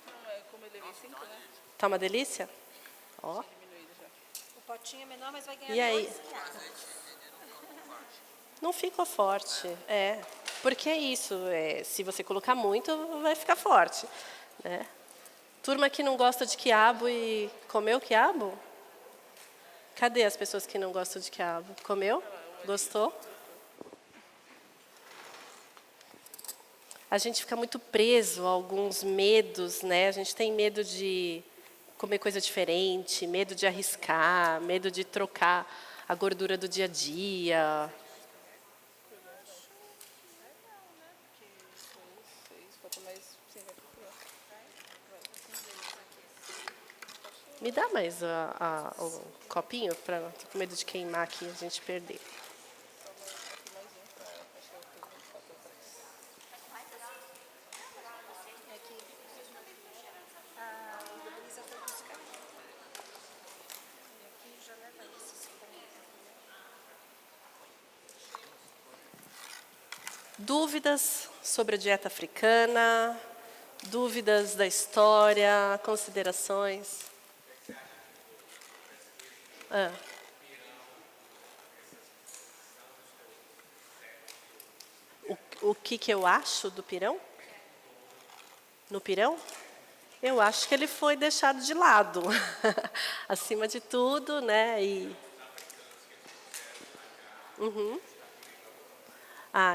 Não, é como eu levei 5, né? Tá uma delícia? Ó. Diminuído já. O potinho é menor, mas vai ganhar E aí? 2 reais. Não ficou forte, porque é isso, se você colocar muito, vai ficar forte, né? Turma que não gosta de quiabo e comeu quiabo? Cadê as pessoas que não gostam de quiabo? Comeu? Gostou? A gente fica muito preso a alguns medos, né? A gente tem medo de comer coisa diferente, medo de arriscar, medo de trocar a gordura do dia a dia. Me dá mais o copinho, para tô com medo de queimar aqui e a gente perder. Dúvidas sobre a dieta africana? Dúvidas da história? Considerações? O que eu acho do pirão? No pirão? Eu acho que ele foi deixado de lado, acima de tudo, né?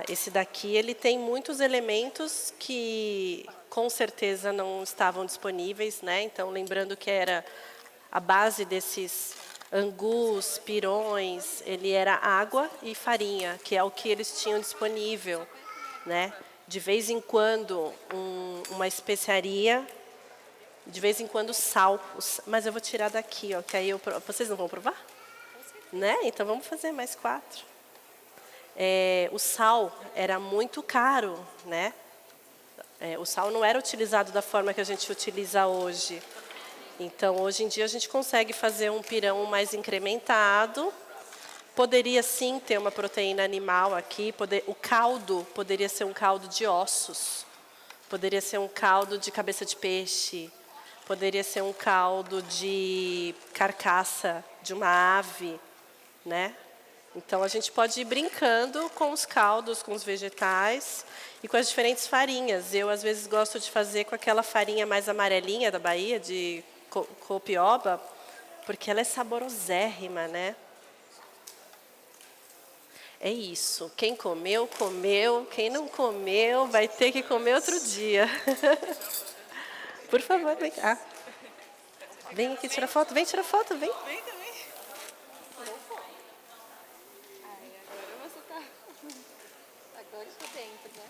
Esse daqui ele tem muitos elementos que com certeza não estavam disponíveis, né? Então, lembrando que era a base desses angus, pirões, ele era água e farinha, que é o que eles tinham disponível, né? De vez em quando uma especiaria, de vez em quando sal, mas eu vou tirar daqui, ó, que aí vocês não vão provar? Né? Então vamos fazer mais 4. O sal era muito caro, né? O sal não era utilizado da forma que a gente utiliza hoje. Então, hoje em dia, a gente consegue fazer um pirão mais incrementado. Poderia, sim, ter uma proteína animal aqui. O caldo poderia ser um caldo de ossos. Poderia ser um caldo de cabeça de peixe. Poderia ser um caldo de carcaça de uma ave, né? Então, a gente pode ir brincando com os caldos, com os vegetais e com as diferentes farinhas. Eu, às vezes, gosto de fazer com aquela farinha mais amarelinha da Bahia, de copioba, porque ela é saborosérrima, né? É isso. Quem comeu, comeu. Quem não comeu, vai ter que comer outro dia. Por favor, vem cá. Vem aqui tirar foto. Vem tirar foto, vem. Vem também. Agora você tá... Agora estou dentro, né?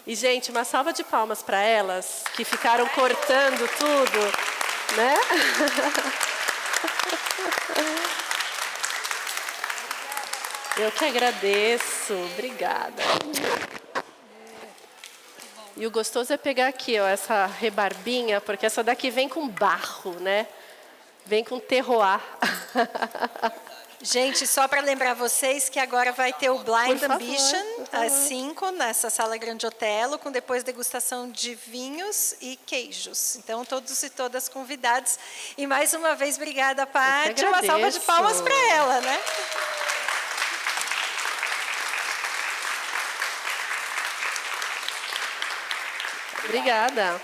E, gente, uma salva de palmas para elas, que ficaram cortando tudo, né? Eu que agradeço. Obrigada. E o gostoso é pegar aqui, ó, essa rebarbinha, porque essa daqui vem com barro, né? Vem com terroir. Gente, só para lembrar vocês que agora vai ter o Blind Ambition às 5 nessa sala Grande Otelo, com depois degustação de vinhos e queijos. Então, todos e todas convidados. E mais uma vez, obrigada, Paty. Uma salva de palmas para ela, né? Obrigada.